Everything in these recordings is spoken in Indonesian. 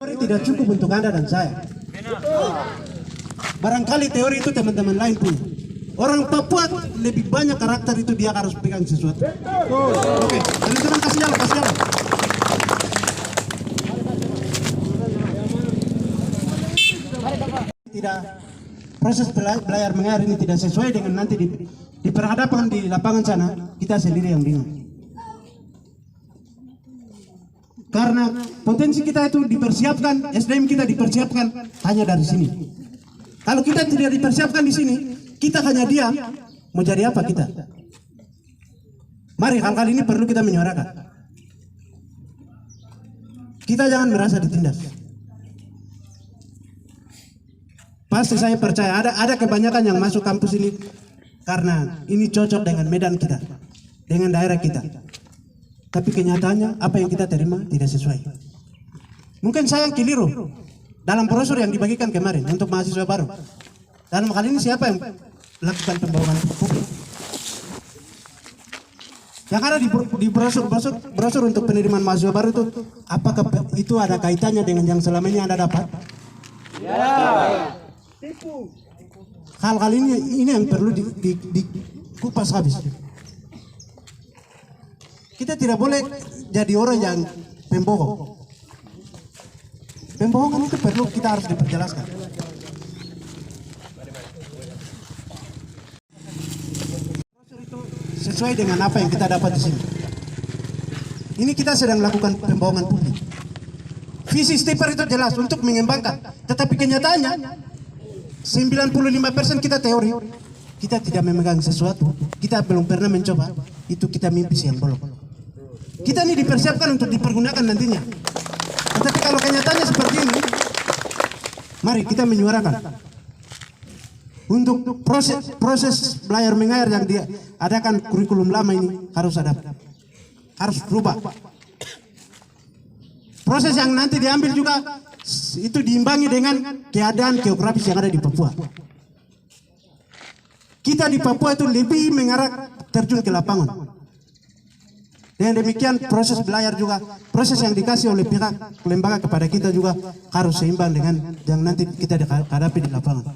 Teori tidak cukup untuk Anda dan saya. Barangkali teori itu teman-teman lain punya. Orang Papua lebih banyak karakter itu, dia harus pegang sesuatu. Oke, teman-teman kasih jalan, kasih jalan. Tidak, proses belajar mengajar ini tidak sesuai dengan nanti di perhadapan di lapangan sana, kita sendiri yang bingung. Karena potensi kita itu dipersiapkan, SDM kita dipersiapkan hanya dari sini. Kalau kita tidak dipersiapkan di sini, kita hanya diam, mau jadi apa kita? Mari hal-hal ini perlu kita menyuarakan. Kita jangan merasa ditindas. Pasti saya percaya ada kebanyakan yang masuk kampus ini karena ini cocok dengan medan kita, dengan daerah kita. Tapi kenyataannya apa yang kita terima tidak sesuai. Mungkin saya yang keliru dalam brosur yang dibagikan kemarin untuk mahasiswa baru. Dalam hal ini siapa yang melakukan pembohongan publik? Yang ada di brosur untuk penerimaan mahasiswa baru itu, apakah itu ada kaitannya dengan yang selama ini Anda dapat? Ya. Hal-hal ini yang perlu dikupas habis. Kita tidak boleh jadi orang yang pembohong. Pembohongan itu perlu kita harus diperjelaskan. Sesuai dengan apa yang kita dapat di sini. Ini kita sedang melakukan pembohongan publik. Visi Stepper itu jelas untuk mengembangkan, tetapi kenyataannya 95% kita teori. Kita tidak memegang sesuatu, kita belum pernah mencoba, itu kita mimpi siang bolong. Kita ini dipersiapkan untuk dipergunakan nantinya. Tetapi kalau kenyataannya seperti ini, mari kita menyuarakan. Untuk proses belajar mengajar yang diadakan kurikulum lama ini harus berubah. Proses yang nanti diambil juga itu diimbangi dengan keadaan geografis yang ada di Papua. Kita di Papua itu lebih mengarah terjun ke lapangan. Dengan demikian proses belajar juga, proses yang dikasih oleh pihak lembaga kepada kita juga harus seimbang dengan yang nanti kita hadapi di lapangan.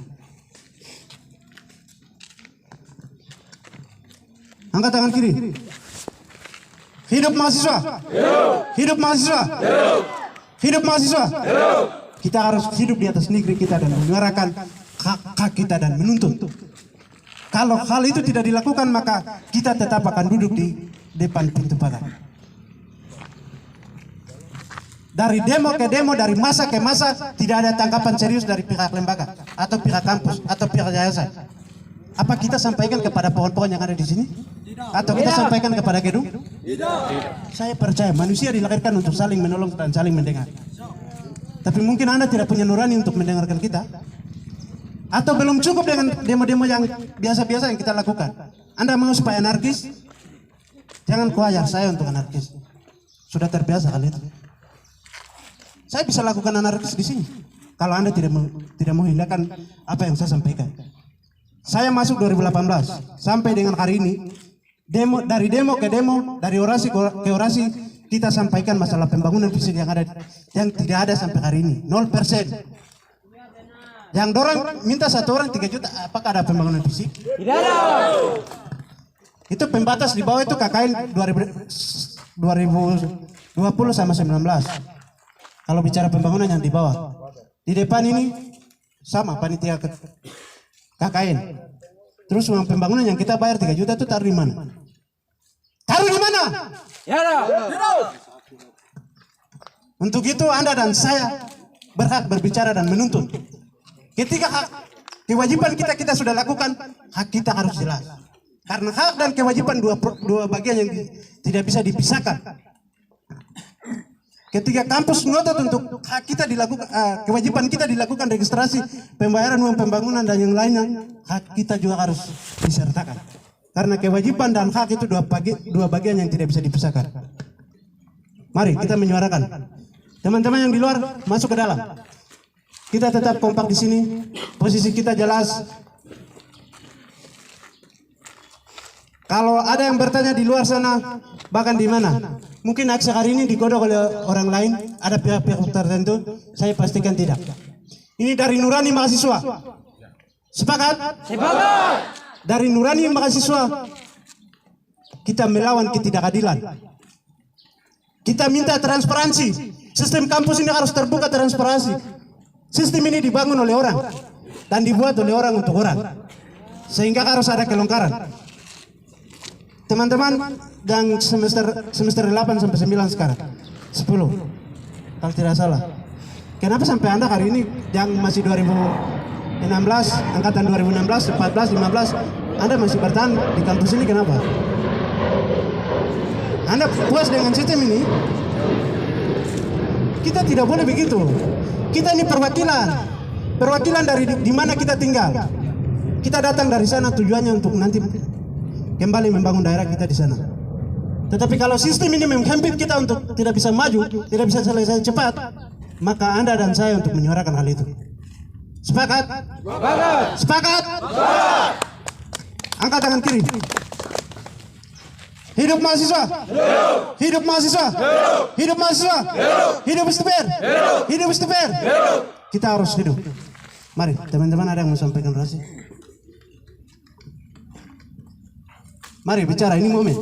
Angkat tangan kiri. Hidup mahasiswa. Hidup mahasiswa. Hidup mahasiswa. Kita harus hidup di atas negeri kita dan menyuarakan hak kita dan menuntut. Kalau hal itu tidak dilakukan, maka kita tetap akan duduk di depan pintu pagar. Dari demo ke demo, dari masa ke masa, tidak ada tanggapan serius dari pihak lembaga atau pihak kampus atau pihak yayasan. Apa kita sampaikan kepada pohon-pohon yang ada di sini? Atau kita sampaikan kepada gedung? Saya percaya manusia dilahirkan untuk saling menolong dan saling mendengar. Tapi mungkin Anda tidak punya nurani untuk mendengarkan kita. Atau belum cukup dengan demo-demo yang biasa-biasa yang kita lakukan. Anda mau supaya anarkis? Jangan kuajar saya untuk anarkis. Sudah terbiasa kali itu. Saya bisa lakukan anarkis di sini. Kalau Anda tidak mau hindarkan apa yang saya sampaikan. Saya masuk 2018 sampai dengan hari ini, dari demo ke demo, dari orasi ke orasi, kita sampaikan masalah pembangunan fisik yang tidak ada sampai hari ini, 0%. Yang dorang minta 1 orang 3 juta, apakah ada pembangunan fisik? Tidak ada. Itu pembatas di bawah itu KKN 2020 sama 19. Kalau bicara pembangunan yang di bawah. Di depan ini sama panitia KKN. Terus uang pembangunan yang kita bayar 3 juta itu taruh di mana? Taruh di mana? Ya. Untuk itu Anda dan saya berhak berbicara dan menuntut. Ketika hak kewajiban kita sudah lakukan, hak kita harus jelas. Karena hak dan kewajiban dua bagian yang tidak bisa dipisahkan. Ketika kampus ngotot untuk hak kita dilakukan, kewajiban kita dilakukan registrasi, pembayaran uang pembangunan dan yang lainnya, hak kita juga harus disertakan. Karena kewajiban dan hak itu dua bagian yang tidak bisa dipisahkan. Mari kita menyuarakan. Teman-teman yang di luar masuk ke dalam. Kita tetap kompak di sini. Posisi kita jelas. Kalau ada yang bertanya di luar sana, bahkan di mana, Mungkin aksi hari ini digodok oleh orang lain, ada pihak-pihak tertentu, saya pastikan tidak. Ini dari nurani mahasiswa. Sepakat? Sepakat. Dari nurani mahasiswa, kita melawan ketidakadilan. Kita minta transparansi. Sistem kampus ini harus terbuka transparansi. Sistem ini dibangun oleh orang dan dibuat oleh orang untuk orang, sehingga harus ada kelonggaran. Teman-teman yang semester 8 sampai 9 sekarang 10 kalau tidak salah, kenapa sampai Anda hari ini yang masih 2016 angkatan 2016, 14, 15 Anda masih bertahan di kampus ini? Kenapa? Anda puas dengan sistem ini? Kita tidak boleh begitu. Kita ini perwakilan dari di mana kita tinggal. Kita datang dari sana tujuannya untuk nanti kembali membangun daerah kita di sana. Tetapi kalau sistem ini menghempit kita untuk tidak bisa maju, tidak bisa selesai cepat, maka Anda dan saya untuk menyuarakan hal itu. Sepakat? Sepakat. Sepakat? Sepakat. Angkat tangan kiri. Hidup mahasiswa. Hidup. Hidup mahasiswa. Hidup. Hidup mahasiswa. Hidup. Hidup Stiper. Hidup. Hidup Stiper. Hidup. Kita harus hidup. Mari teman-teman, ada yang mau sampaikan orasi? Mari bicara, ini momen.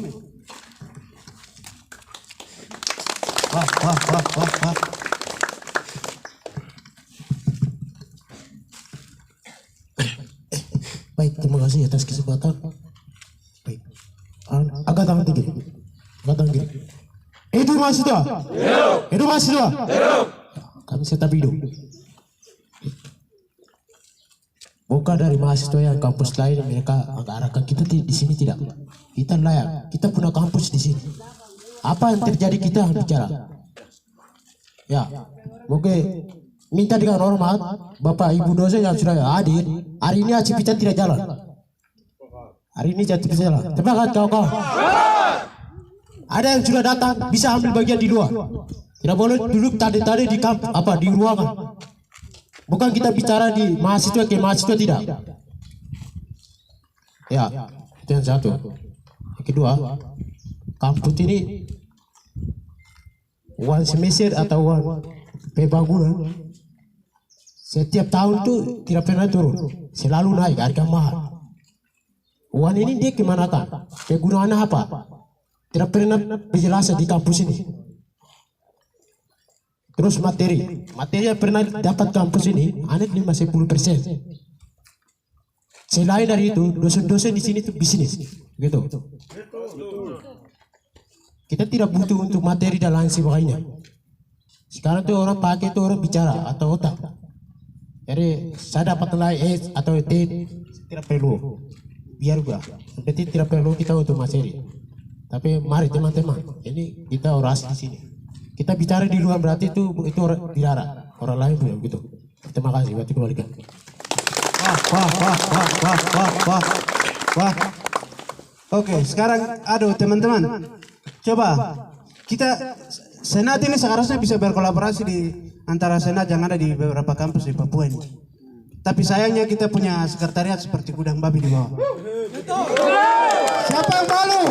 Wah. Baik, terima kasih atas kesempatan. Baik. Agak tangan tinggi. Agak tangan tinggi. Hidup mahasiswa. Hidup. Hidup mahasiswa. Hidup. Kami tetap hidup. Bukan dari mahasiswa yang kampus lain mereka arahkan kita di sini tidak. Kita layak. Kita punya kampus di sini. Apa yang terjadi kita bicara. Ya, oke. Minta dengan hormat Bapak Ibu dosen yang sudah hadir. Hari ini aktivitas tidak jalan. Hari ini aktivitas jalan. Terima kasih kawan-kawan. Ada yang sudah datang bisa ambil bagian di luar. Tidak boleh duduk tadi di kamp di ruangan. Bukan kita bicara di mahasiswa ke mahasiswa, tidak. Ya, itu yang satu. Yang kedua, kampus ini uang semester atau uang pembangunan setiap tahun tuh tidak pernah turun, selalu naik harga mahal. Uang ini dia kemana kan? Kegunaannya apa? Tidak pernah penjelasan di kampus ini. Terus materi yang pernah dapat kampus ini hanya 50%. Selain dari itu, dosen-dosen di sini itu bisnis, gitu. Kita tidak butuh untuk materi dan lain sebagainya. Sekarang tuh orang pakai tuh orang bicara atau otak. Jadi saya dapat nilai S atau D tidak perlu, biar gua. Berarti tidak perlu kita untuk materi. Tapi mari teman-teman, ini kita orasi di sini. Kita bicara di luar berarti itu orang bicara, orang lain punya gitu. Terima kasih, berarti kembalikan. Wah. Oke, sekarang aduh teman-teman. Coba kita senat ini seharusnya bisa berkolaborasi di antara senat yang ada di beberapa kampus di Papua ini. Tapi sayangnya kita punya sekretariat seperti gudang babi di bawah. Siapa yang malu?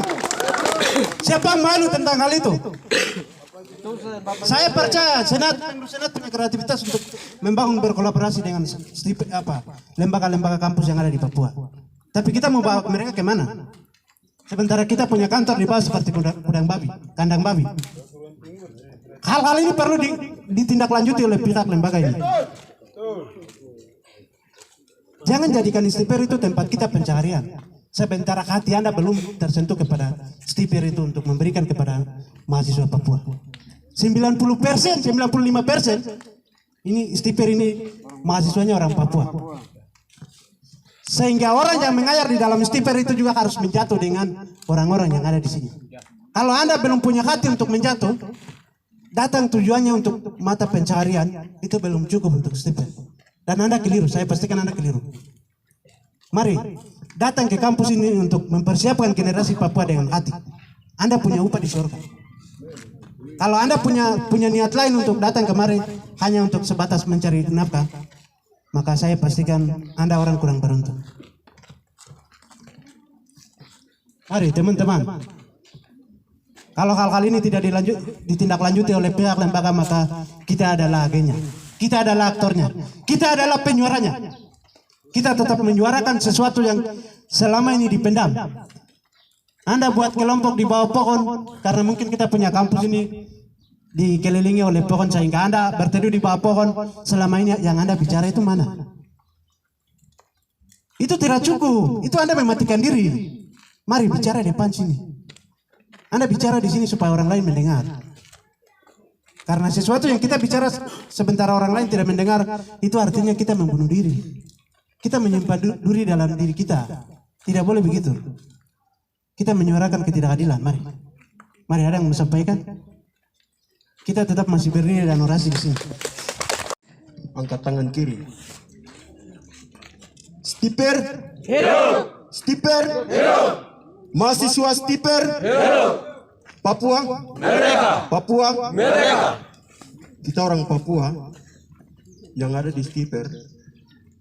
Siapa yang malu tentang hal itu? Saya percaya senat punya kreativitas untuk membangun berkolaborasi dengan lembaga-lembaga kampus yang ada di Papua. Tapi kita mau bawa mereka kemana? Sementara kita punya kantor di bawah seperti gudang babi, kandang babi. Hal-hal ini perlu ditindaklanjuti oleh pihak lembaga ini. Jangan jadikan Stiper itu tempat kita pencarian. Sementara hati Anda belum tersentuh kepada Stiper itu untuk memberikan kepada mahasiswa Papua. 90%, 95% ini Stiper ini mahasiswanya orang Papua. Sehingga orang yang mengajar di dalam Stiper itu juga harus menjatuh dengan orang-orang yang ada di sini. Kalau Anda belum punya hati untuk menjatuh, datang tujuannya untuk mata pencaharian, itu belum cukup untuk Stiper. Dan Anda keliru, saya pastikan Anda keliru. Mari, datang ke kampus ini untuk mempersiapkan generasi Papua dengan hati. Anda punya upah di surga. Kalau Anda punya niat lain untuk datang kemari hanya untuk sebatas mencari nafkah, maka saya pastikan Anda orang kurang beruntung. Mari teman-teman, Kalau hal-hal ini tidak ditindaklanjuti oleh pihak lembaga, maka kita adalah agennya, kita adalah aktornya, kita adalah penyuaranya. Kita tetap menyuarakan sesuatu yang selama ini dipendam. Anda buat kelompok di bawah pohon karena mungkin kita punya kampus ini dikelilingi oleh pohon sehingga Anda berteduh di bawah pohon. Selama ini yang Anda bicara itu mana? Itu tidak cukup. Itu Anda mematikan diri. Mari bicara di depan sini. Anda bicara di sini supaya orang lain mendengar. Karena sesuatu yang kita bicara sebentar orang lain tidak mendengar, itu artinya kita membunuh diri. Kita menyimpan duri dalam diri kita. Tidak boleh begitu. Kita menyuarakan ketidakadilan. Mari. Mari, ada yang mau sampaikan? Kita tetap masih berdiri dan orasi di sini. Angkat tangan kiri. Stiper. Hidup. Stiper. Hidup. Mahasiswa Stiper. Hidup. Papua. Merdeka. Papua. Merdeka. Kita orang Papua yang ada di Stiper.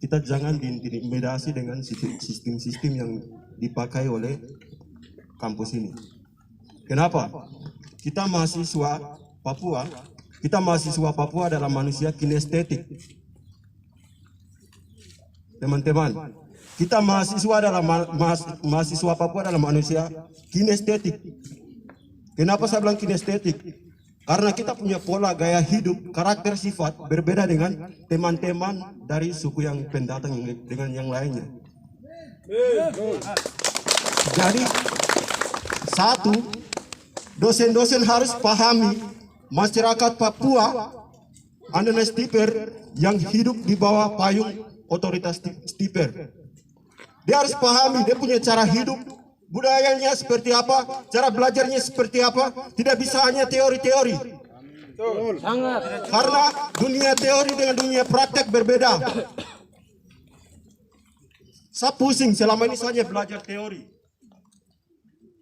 Kita jangan diintimidasi dengan sistem-sistem yang dipakai oleh kampus ini. Kenapa? Kita mahasiswa Papua adalah manusia kinestetik. Teman-teman, kita mahasiswa Papua adalah manusia kinestetik. Kenapa saya bilang kinestetik? Karena kita punya pola gaya hidup, karakter sifat berbeda dengan teman-teman dari suku yang pendatang dengan yang lainnya. Jadi, satu, dosen-dosen harus pahami masyarakat Papua adalah Stiper yang hidup di bawah payung otoritas Stiper. Dia harus pahami, dia punya cara hidup, budayanya seperti apa, cara belajarnya seperti apa, tidak bisa hanya teori-teori. Sangat. Karena dunia teori dengan dunia praktek berbeda. Saya pusing selama ini saya belajar teori.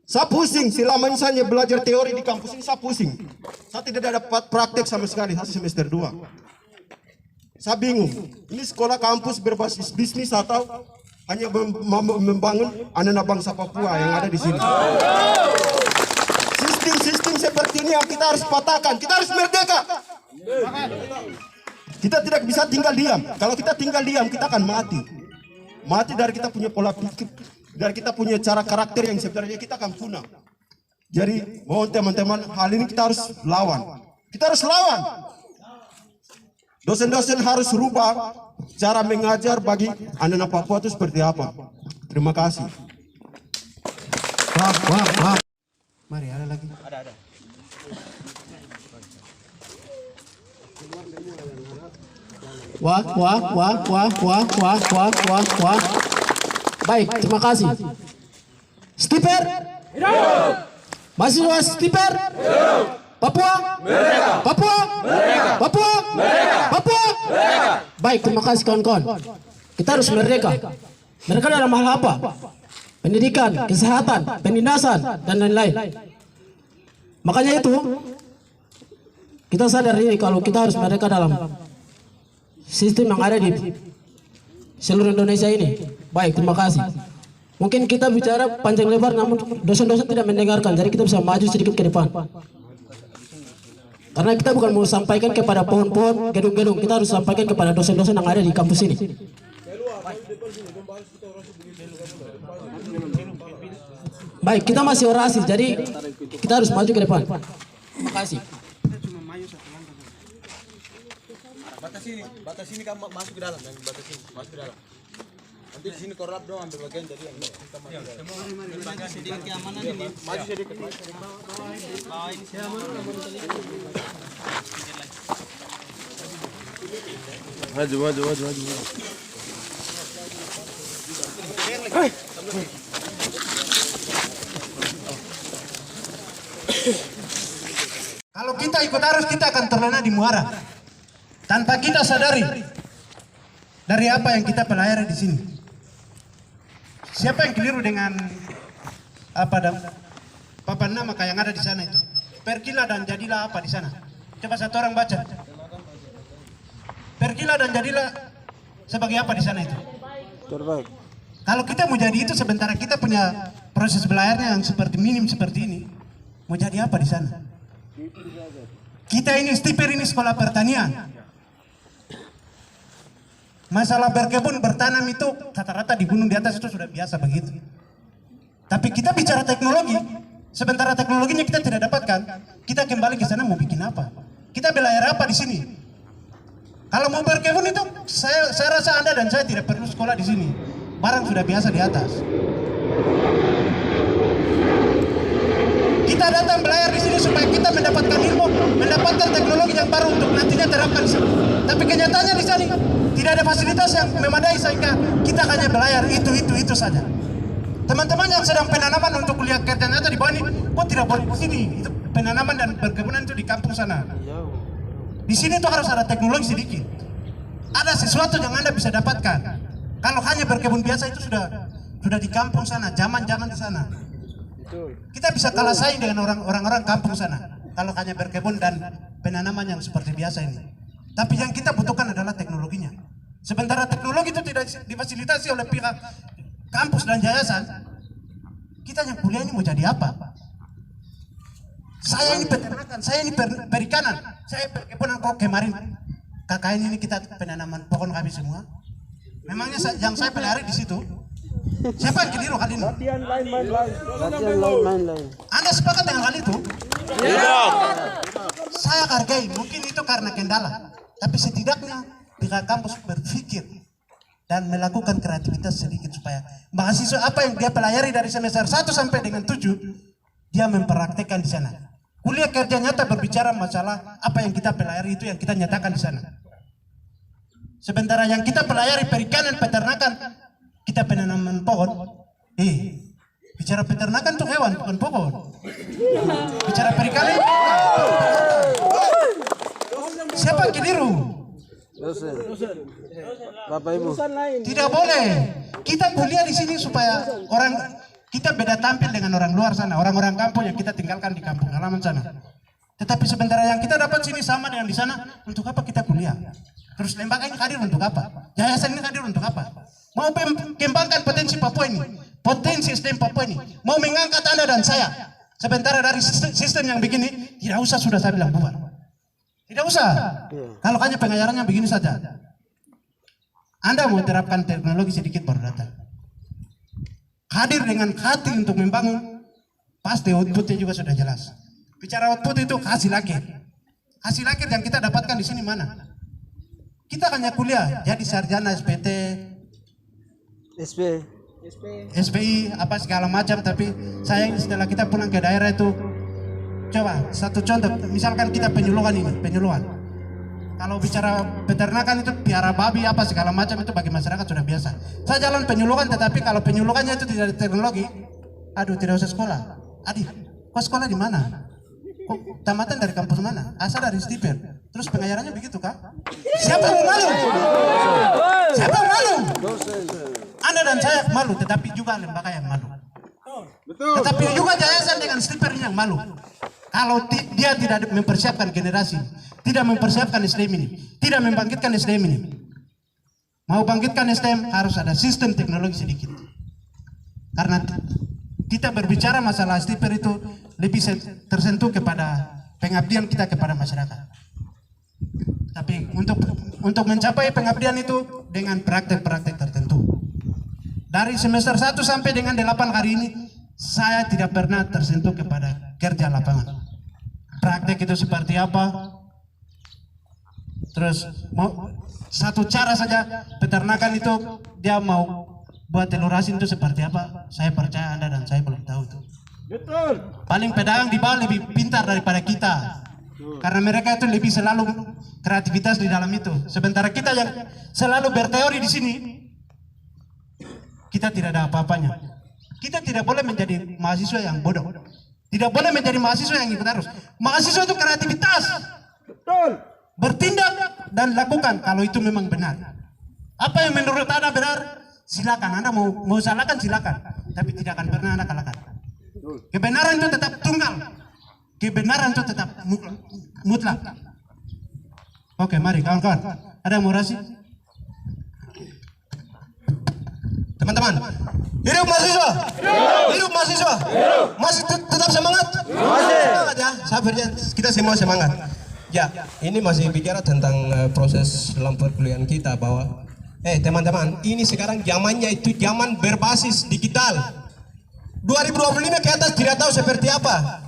Saya pusing selama ini saya belajar teori di kampus ini, saya pusing. Saya tidak dapat praktek sama sekali, saya semester 2. Saya bingung, ini sekolah kampus berbasis bisnis atau hanya membangun anak-anak bangsa Papua yang ada di sini. Sistem-sistem seperti ini yang kita harus patahkan. Kita harus merdeka. Kita tidak bisa tinggal diam. Kalau kita tinggal diam, kita akan mati. Mati dari kita punya pola pikir, dari kita punya cara karakter yang sebenarnya kita akan punah. Jadi, mohon teman-teman, hal ini kita harus lawan. Kita harus lawan. Dosen-dosen harus rubah cara mengajar bagi anak-anak Papua itu seperti apa. Terima kasih. Wah. Mari, ada lagi. Ada. Wah. Baik, terima kasih. Stiper. Hidup. Mahasiswa Stiper. Hidup. Papua. Merdeka. Papua. Merdeka. Papua. Merdeka. Papua. Merdeka. Baik, terima kasih kawan-kawan. Kita harus merdeka. Merdeka dalam hal apa? Pendidikan, kesehatan, penindasan, dan lain-lain. Makanya itu, kita sadar ini kalau kita harus merdeka dalam sistem yang ada di seluruh Indonesia ini. Baik, terima kasih. Mungkin kita bicara panjang lebar, namun dosen-dosen tidak mendengarkan. Jadi kita bisa maju sedikit ke depan. Karena kita bukan mau sampaikan kepada pohon-pohon, gedung-gedung. Kita harus sampaikan kepada dosen-dosen yang ada di kampus ini. Baik, kita masih orasi, jadi kita harus maju ke depan. Terima kasih. Batas ini kan masuk ke dalam, batas ini masuk ke dalam. Nanti di sini korlap dong ambil bagian dari yang kita masuk. Semua sedikit keamanan ini. Maju sedikit. Bawah ini Maju. Kalau kita ikut arus, kita akan terlena di muara tanpa kita sadari dari apa yang kita pelajari di sini. Siapa yang keliru dengan papan nama kayak yang ada di sana itu? Pergilah dan jadilah apa di sana? Coba satu orang baca. Pergilah dan jadilah sebagai apa di sana itu? terbaik. Kalau kita mau jadi itu, sementara kita punya proses belajarnya yang seperti minim seperti ini, Mau jadi apa di sana? Kita ini Stiper ini sekolah pertanian. Masalah berkebun, bertanam itu rata-rata di gunung di atas itu sudah biasa begitu. Tapi kita bicara teknologi, sementara teknologinya kita tidak dapatkan, kita kembali ke sana mau bikin apa? Kita belajar apa di sini? Kalau mau berkebun itu, saya rasa Anda dan saya tidak perlu sekolah di sini. Barang sudah biasa di atas. Kita datang belajar di sini supaya kita mendapatkan ilmu, mendapatkan teknologi yang baru untuk nantinya terapkan di sini. Tapi kenyataannya di sini tidak ada fasilitas yang memadai sehingga kita hanya belajar itu saja. Teman-teman yang sedang penanaman untuk kuliah kerja nyata di bawah ini, kok tidak boleh di sini? Itu penanaman dan perkebunan itu di kampung sana. Di sini tuh harus ada teknologi sedikit. Ada sesuatu yang Anda bisa dapatkan. Kalau hanya berkebun biasa itu sudah di kampung sana, zaman-zaman di sana. Kita bisa kalah saing dengan orang-orang kampung sana kalau hanya berkebun dan penanaman yang seperti biasa ini. Tapi yang kita butuhkan adalah teknologinya. Sementara teknologi itu tidak difasilitasi oleh pihak kampus dan yayasan, kita yang kuliah ini mau jadi apa? Saya ini peternakan, saya ini perikanan, saya perkebunan. Kok kemarin KKN ini kita penanaman pohon kami semua. Memangnya yang saya pelajari di situ? Siapa yang keliru kali ini? Latihan lain. Anda sepakat dengan hal itu? Tidak. Saya hargai, mungkin itu karena kendala. Tapi setidaknya pihak kampus berpikir dan melakukan kreativitas sedikit supaya mahasiswa apa yang dia pelajari dari semester 1 sampai dengan 7 dia mempraktekkan di sana. Kuliah kerja nyata berbicara masalah apa yang kita pelajari itu yang kita nyatakan di sana. Sementara yang kita pelajari perikanan, peternakan, kita penanaman pohon. Bicara peternakan itu hewan, bukan pohon. Bicara perikanan, siapa yang keliru? Bapak Ibu. Tidak boleh. Kita kuliah di sini supaya kita beda tampil dengan orang luar sana, orang-orang kampung yang kita tinggalkan di kampung halaman sana. Tetapi sementara yang kita dapat sini sama dengan di sana, untuk apa kita kuliah? Terus lembaga ini hadir untuk apa? Yayasan ini hadir untuk apa? Mau mengembangkan potensi Papua ini, potensi SDM Papua ini, mau mengangkat Anda dan saya. Sementara dari sistem yang begini, tidak usah sudah saya bilang bubar. Tidak usah. Kalau hanya pengajarannya begini saja. Anda mau terapkan teknologi sedikit baru datang. Hadir dengan hati untuk membangun, pasti outputnya juga sudah jelas. Bicara output itu hasil akhir. Hasil akhir yang kita dapatkan di sini mana? Kita hanya kuliah, jadi sarjana SPT, SPI, apa segala macam. Tapi sayang setelah kita pulang ke daerah itu, coba satu contoh, misalkan kita penyuluhan ini, penyuluhan. Kalau bicara peternakan itu piara babi apa segala macam itu bagi masyarakat sudah biasa. Saya jalan penyuluhan, tetapi kalau penyuluhannya itu tidak ada teknologi, aduh tidak usah sekolah. Adi, kok sekolah di mana? Kok tamatan dari kampus mana? Asal dari Stiper. Terus pengajarannya begitu kah? Siapa yang malu? Siapa yang malu? Anda dan saya malu, tetapi juga lembaga yang malu. Tetapi juga yayasan dengan Stiper yang malu. Kalau dia tidak mempersiapkan generasi, tidak mempersiapkan SDM ini, tidak membangkitkan SDM ini. Mau bangkitkan SDM harus ada sistem teknologi sedikit. Karena kita berbicara masalah Stiper itu lebih tersentuh kepada pengabdian kita kepada masyarakat. Tapi untuk mencapai pengabdian itu dengan praktek-praktek tertentu. Dari semester 1 sampai dengan 8 hari ini, saya tidak pernah tersentuh kepada kerja lapangan. Praktek itu seperti apa? Terus satu cara saja peternakan itu dia mau buat telur asin itu seperti apa? Saya percaya Anda dan saya belum tahu itu. Betul. Paling pedagang di bawah lebih pintar daripada kita. Karena mereka itu lebih selalu kreativitas di dalam itu. Sementara kita yang selalu berteori di sini, kita tidak ada apa-apanya. Kita tidak boleh menjadi mahasiswa yang bodoh. Tidak boleh menjadi mahasiswa yang ikut arus. Mahasiswa itu kreativitas. Betul. Bertindak dan lakukan kalau itu memang benar. Apa yang menurut Anda benar, silakan. Anda mau salahkan silakan. Tapi tidak akan pernah Anda kalahkan. Kebenaran itu tetap tunggal. Kebenaran itu tetap mutlak. Oke, mari kawan-kawan. Ada yang mau orasi? Teman-teman, Hidup mahasiswa. Hidup mahasiswa. Masih tetap semangat. Semangat ya. Sabar ya. Kita semua semangat. Ya, ini masih bicara tentang proses dalam perkuliahan kita bahwa teman-teman, ini sekarang zamannya itu zaman berbasis digital. 2025 ke atas tidak tahu seperti apa.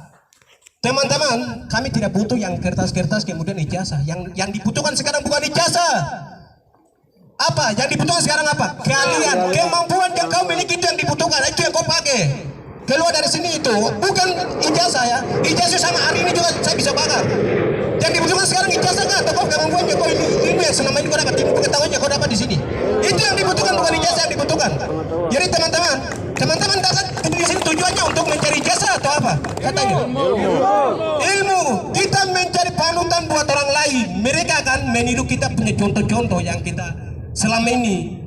Teman-teman, kami tidak butuh yang kertas-kertas kemudian ijazah. Yang dibutuhkan sekarang bukan ijazah. Apa? Yang dibutuhkan sekarang apa? Kalian, kemampuan yang kau miliki itu yang dibutuhkan, itu yang kau pakai. Keluar dari sini itu bukan ijazah ya. Ijazah sama hari ini juga saya bisa bakar. Yang dibutuhkan sekarang ijazah nggak? Atau kau kemampuannya, kau ilmu yang selama ini kau dapat, ilmu pengetahuannya kau dapat di sini. Itu yang dibutuhkan, bukan ijazah yang dibutuhkan. Jadi teman-teman datang di sini tujuannya untuk mencari ijazah atau apa? Katanya ilmu. Kita mencari panutan buat orang lain. Mereka akan meniru kita punya contoh-contoh yang kita selama ini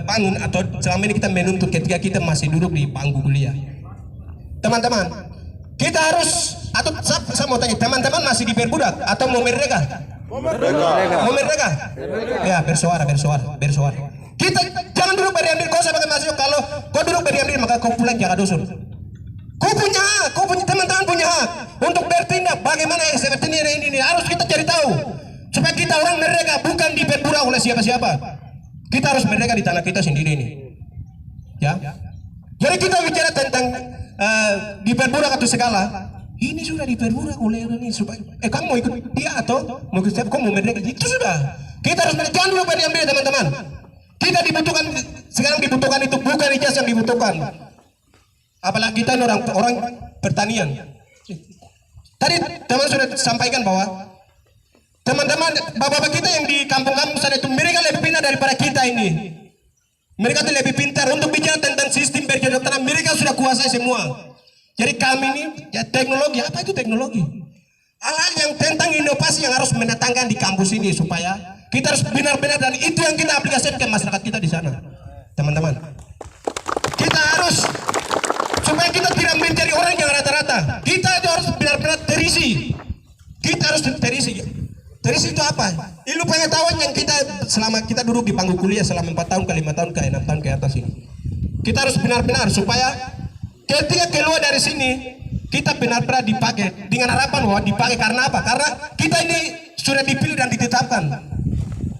bangun atau selama ini kita menuntut ketika kita masih duduk di bangku kuliah. Teman-teman, kita harus, atau saya mau tanya, teman-teman masih diperbudak atau mau merdeka? Mau merdeka? Ya, bersuara. Kita jangan duduk berdiam-diri. Kau sebagai mahasiswa, kalau kau duduk berdiam-diri maka kau pulang jaga dusun. Kau punya hak, teman-teman punya hak untuk bertindak. Bagaimana yang seperti ini harus kita cari tahu. Supaya kita orang merdeka, bukan diperbudak oleh siapa-siapa. Kita harus merdeka di tanah kita sendiri ini. Ya. Jadi kita bicara tentang diperbudak atau segala. Ini sudah diperbudak oleh orang ini. Supaya kamu mau ikut dia atau mau ikut siapa? Kamu mau merdeka? Itu sudah. Kita harus merdeka. Jangan dulu berdiam-diri teman-teman. Kita dibutuhkan, sekarang dibutuhkan itu bukan ijazah yang dibutuhkan. Apalagi kita ini orang pertanian. Tadi teman sudah sampaikan bahwa teman-teman, bapak-bapak kita yang di kampung-kampung sana itu, mereka lebih pintar daripada kita ini. Mereka itu lebih pintar untuk bicara tentang sistem berkedokteran. Mereka sudah kuasai semua. Jadi kami ini, ya teknologi, apa itu teknologi? Hal-hal yang tentang inovasi yang harus mendatangkan di kampus ini supaya kita harus benar-benar, dan itu yang kita aplikasikan ke masyarakat kita di sana. Teman-teman, kita harus, supaya kita tidak menjadi orang yang rata-rata. Kita itu harus benar-benar terisi. Kita harus terisi. Terisi itu apa? Ilmu pengetahuan yang kita selama kita duduk di bangku kuliah selama 4 tahun ke 5 tahun ke 6 tahun ke atas ini. Kita harus benar-benar supaya ketika keluar dari sini kita benar-benar dipakai dengan harapan bahwa dipakai karena apa? Karena kita ini sudah dipilih dan ditetapkan.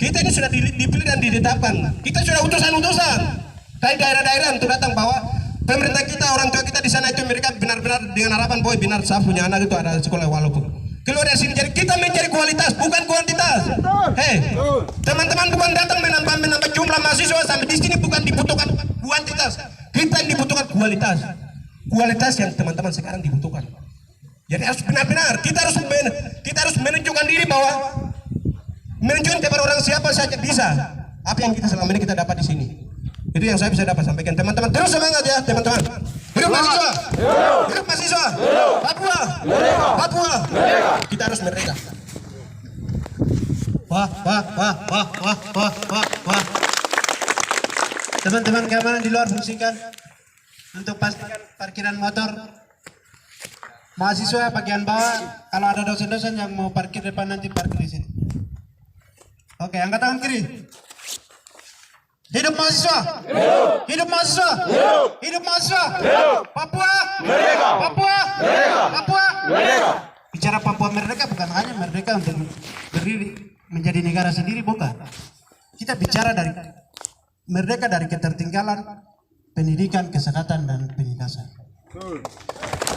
Kita ini sudah dipilih dan ditetapkan. Kita sudah utusan-utusan dari daerah-daerah untuk datang bahwa pemerintah kita, orang tua kita di sana itu mereka benar-benar dengan harapan bahwa benar saya punya anak itu ada sekolah walaupun. Keluar dari sini, jadi kita mencari kualitas bukan kuantitas. Hei, teman-teman, bukan datang menambah jumlah mahasiswa sampai di sini, bukan dibutuhkan kuantitas. Kita dibutuhkan kualitas. Kualitas yang teman-teman sekarang dibutuhkan. Jadi harus benar-benar kita harus menunjukkan diri bahwa menunjukkan kepada orang siapa saja bisa. Apa yang kita selama ini kita dapat di sini. Itu yang saya bisa dapat sampaikan. Teman-teman terus semangat ya, teman-teman. Hidup mahasiswa. Hidup mahasiswa. Papua. Papua. Kita harus merdeka. Wah. Teman-teman keamanan di luar fungsikan untuk pastikan parkiran motor. Mahasiswa bagian bawah, kalau ada dosen-dosen yang mau parkir depan nanti parkir di sini. Oke, angkat tangan kiri. Hidup mahasiswa. Hidup mahasiswa. Hidup mahasiswa. Papua. Merdeka. Papua. Merdeka. Papua. Merdeka. Bicara Papua merdeka bukan hanya merdeka untuk berdiri menjadi negara sendiri, bukan. Kita bicara dari merdeka dari ketertinggalan pendidikan, kesehatan dan penindasan.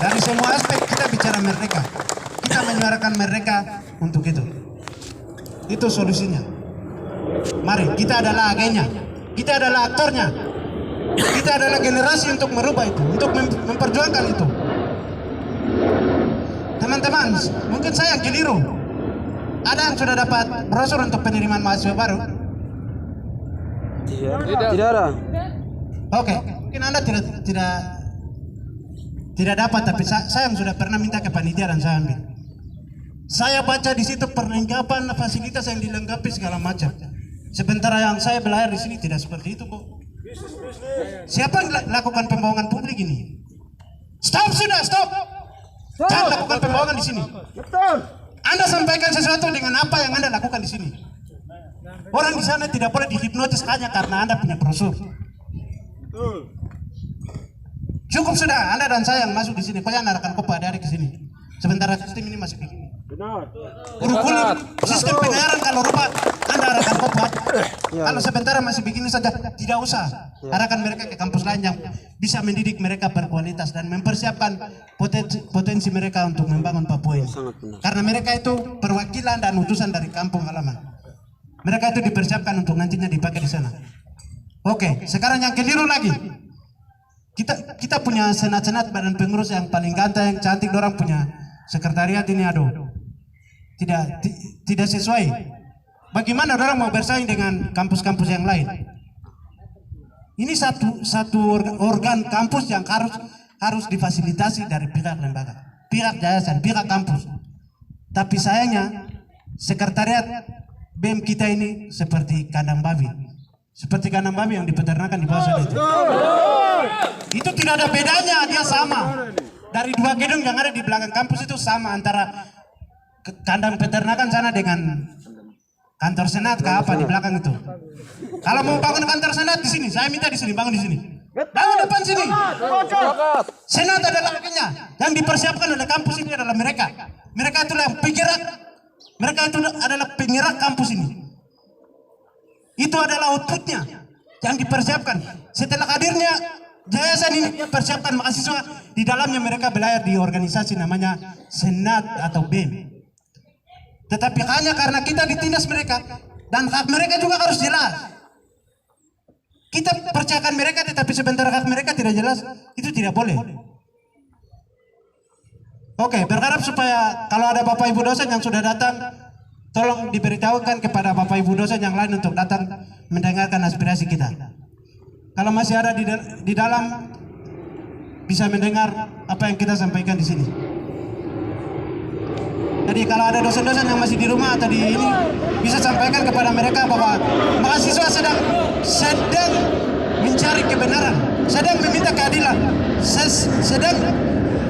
Dari semua aspek kita bicara merdeka. Kita menyuarakan merdeka untuk itu. Itu solusinya. Mari, kita adalah agennya. Kita adalah aktornya. Kita adalah generasi untuk merubah itu, untuk memperjuangkan itu. Teman-teman, mungkin saya yang keliru. Ada yang sudah dapat brosur untuk penerimaan mahasiswa baru? Tidak ada. Oke, mungkin Anda tidak dapat, tapi saya yang sudah pernah minta ke panitia dan saya ambil. Saya baca di situ perlengkapan fasilitas yang dilengkapi segala macam. Sementara yang saya belajar di sini tidak seperti itu kok. Siapa yang lakukan pembohongan publik ini? Stop sudah, stop. Jangan lakukan pembohongan di sini. Anda sampaikan sesuatu dengan apa yang Anda lakukan di sini. Orang di sana tidak boleh dihipnotis hanya karena Anda punya brosur. Cukup sudah, Anda dan saya yang masuk di sini. Pokoknya Anda akan kopa dari ke sini. Sementara sistem ini masih begini. Kurikulum sistem penyiaran kalau rupa Anda arahkan kopa. Kalau sementara masih begini saja, tidak usah. Arahkan mereka ke kampus lain yang bisa mendidik mereka berkualitas dan mempersiapkan potensi mereka untuk membangun Papua ini. Karena mereka itu perwakilan dan utusan dari kampung halaman. Mereka itu dipersiapkan untuk nantinya dipakai di sana. Oke, sekarang yang keliru lagi. Kita punya senat-senat badan pengurus yang paling ganteng, yang cantik, orang punya sekretariat ini aduh. Tidak sesuai. Bagaimana orang mau bersaing dengan kampus-kampus yang lain? Ini satu organ kampus yang harus difasilitasi dari pihak lembaga, pihak yayasan, pihak kampus. Tapi sayangnya sekretariat BEM kita ini seperti kandang babi. Seperti kandang babi yang dipeternakan di bawah sana itu. Itu tidak ada bedanya, dia sama. Dari dua gedung yang ada di belakang kampus itu sama antara kandang peternakan sana dengan kantor senat ke apa di belakang itu. Kalau mau bangun kantor senat di sini, saya minta di sini, bangun di sini. Bangun depan sini. Senat adalah haknya. Yang dipersiapkan oleh kampus ini adalah mereka. Mereka itulah yang penggerak. Mereka itu adalah penggerak kampus ini. Itu adalah outputnya yang dipersiapkan. Setelah hadirnya yayasan ini persiapkan mahasiswa, di dalamnya mereka belajar di organisasi namanya senat atau BEM. Tetapi hanya karena kita ditindas mereka dan hak mereka juga harus jelas. Kita percayakan mereka tetapi sebentar hak mereka tidak jelas, itu tidak boleh. Oke, berharap supaya kalau ada Bapak Ibu dosen yang sudah datang, tolong diberitahukan kepada Bapak Ibu dosen yang lain untuk datang mendengarkan aspirasi kita. Kalau masih ada di dalam, bisa mendengar apa yang kita sampaikan di sini. Jadi kalau ada dosen-dosen yang masih di rumah atau di ini, bisa sampaikan kepada mereka bahwa mahasiswa sedang mencari kebenaran, sedang meminta keadilan, sedang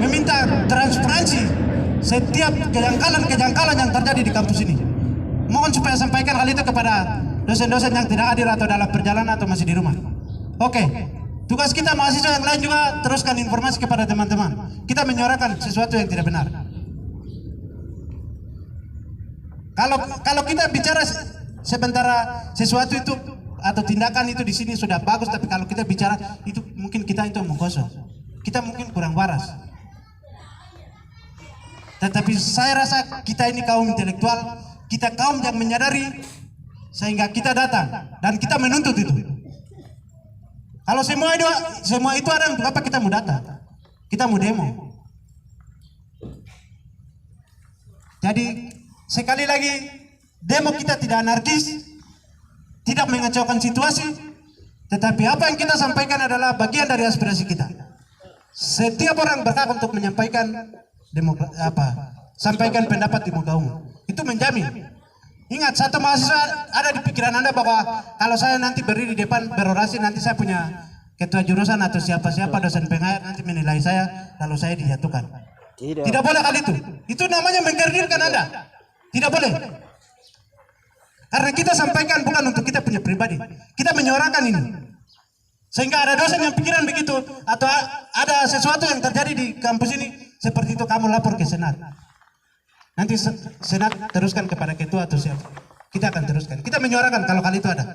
meminta transparansi setiap kejanggalan yang terjadi di kampus ini. Mohon supaya sampaikan hal itu kepada dosen-dosen yang tidak hadir atau dalam perjalanan atau masih di rumah. Oke, tugas kita mahasiswa yang lain juga teruskan informasi kepada teman-teman. Kita menyuarakan sesuatu yang tidak benar. Kalau kita bicara sementara sesuatu itu atau tindakan itu di sini sudah bagus, tapi kalau kita bicara itu mungkin kita itu menggosok, kita mungkin kurang waras. Tetapi saya rasa kita ini kaum intelektual, kita kaum yang menyadari, sehingga kita datang dan kita menuntut itu. Kalau semua itu ada, untuk apa kita mau datang? Kita mau demo. Jadi sekali lagi, demo kita tidak anarkis, tidak mengacaukan situasi, tetapi apa yang kita sampaikan adalah bagian dari aspirasi kita. Setiap orang berhak untuk menyampaikan sampaikan pendapat di muka umum. Itu menjamin. Ingat, satu mahasiswa ada di pikiran Anda bahwa kalau saya nanti berdiri di depan berorasi, nanti saya punya ketua jurusan atau siapa-siapa dosen pengajar nanti menilai saya, lalu saya dijatuhkan. Tidak boleh hal itu. Itu namanya mengkerdilkan Anda. Tidak boleh. Karena kita sampaikan bukan untuk kita punya pribadi. Kita menyuarakan ini. Sehingga ada dosen yang pikiran begitu, atau ada sesuatu yang terjadi di kampus ini, seperti itu kamu lapor ke senat. Nanti senat teruskan kepada ketua atau siapa. Kita akan teruskan. Kita menyuarakan kalau hal itu ada.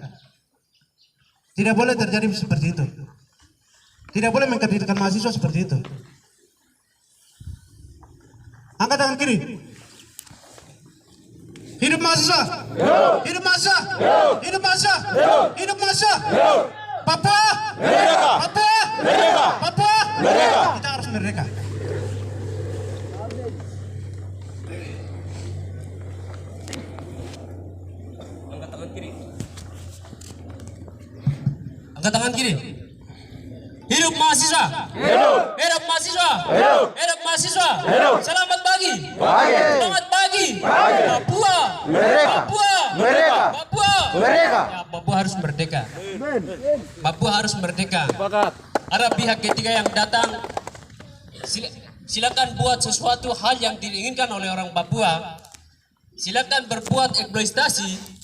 Tidak boleh terjadi seperti itu. Tidak boleh mengkerdilkan mahasiswa seperti itu. Angkat tangan kiri. Hidup mahasiswa. Hidup mahasiswa. Hidup mahasiswa. Hidup mahasiswa. Papua. Papua. Papua. Kita harus merdeka. Angkat tangan kiri. Hidup mahasiswa. Hidup mahasiswa. Hidup mahasiswa. Selamat pagi. Selamat pagi. Papua. Papua. Papua. Ya, Papua harus merdeka. Papua harus merdeka. Ada pihak ketiga yang datang. Silakan buat sesuatu hal yang diinginkan oleh orang Papua. Silakan berbuat eksploitasi.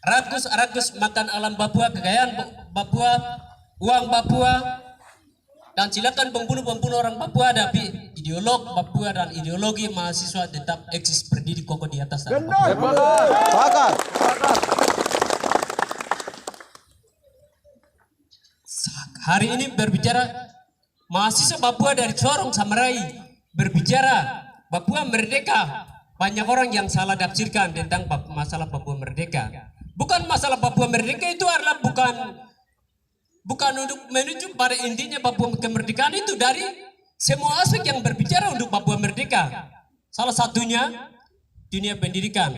Rakus makan alam Papua, kekayaan Papua, uang Papua, Dan silakan pembunuh orang Papua, tapi ideolog Papua dan ideologi mahasiswa tetap eksis berdiri kokoh di atas tanah Papua. Sepakat. Hari ini berbicara mahasiswa Papua dari Sorong Samarai berbicara Papua merdeka. Banyak orang yang salah tafsirkan tentang masalah Papua merdeka. Bukan masalah Papua merdeka itu adalah bukan untuk menuju pada intinya Papua kemerdekaan itu dari semua aspek yang berbicara untuk Papua merdeka. Salah satunya dunia pendidikan.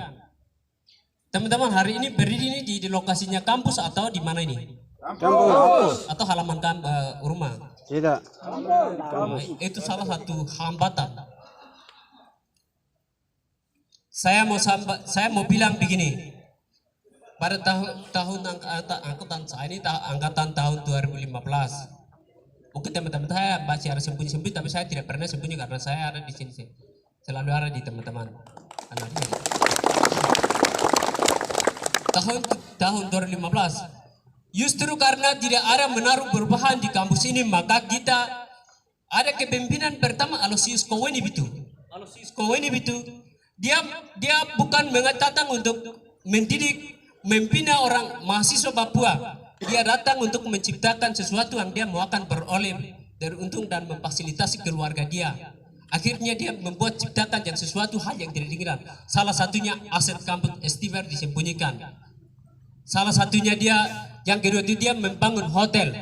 Teman-teman hari ini berdiri ini di lokasinya kampus atau di mana ini? Kampus. Atau halaman rumah? Tidak. Itu salah satu hambatan. Saya mau bilang begini. Pada tahun angkatan saya ini angkatan tahun 2015. Mungkin teman-teman saya masih ada sembunyi-sembunyi, tapi saya tidak pernah sembunyi karena saya ada di sini. Selalu ada di teman-teman. Tahun 2015. Justru karena tidak ada menaruh perubahan di kampus ini, maka kita ada kepemimpinan pertama Aloysius Koweni Bitu. Aloysius Koweni Bitu, dia bukan mengatakan untuk mendidik, membina orang mahasiswa Papua. Dia datang untuk menciptakan sesuatu yang dia mau akan beroleh dari untung dan memfasilitasi keluarga dia. Akhirnya dia membuat ciptakan yang sesuatu hal yang tidak diinginkan. Salah satunya aset kampus Estiver disembunyikan. Salah satunya yang kedua itu dia membangun hotel.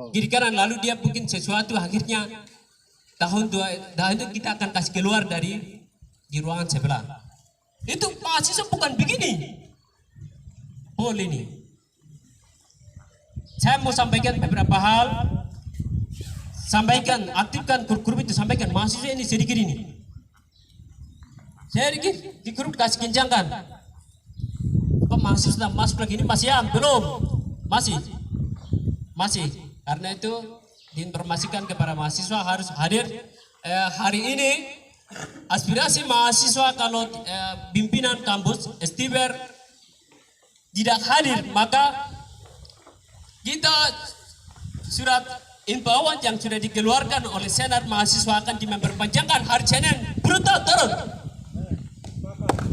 Kiri kanan lalu dia bikin sesuatu, akhirnya tahun itu kita akan kasih keluar di ruangan sebelah. Itu mahasiswa bukan begini. Boleh nih. Saya mau sampaikan beberapa hal. Sampaikan, aktifkan grup itu, sampaikan mahasiswa ini sedikit ini. Sedikit di grup kasih kencangkan. Apa mahasiswa masuk lagi ini masih belum? Masih. Karena itu diinformasikan kepada mahasiswa harus hadir. Hari ini aspirasi mahasiswa kalau pimpinan kampus Estiver tidak hadir, maka kita surat imbauan yang sudah dikeluarkan oleh Senat mahasiswa akan diperpanjangkan hari Senin brutal turun.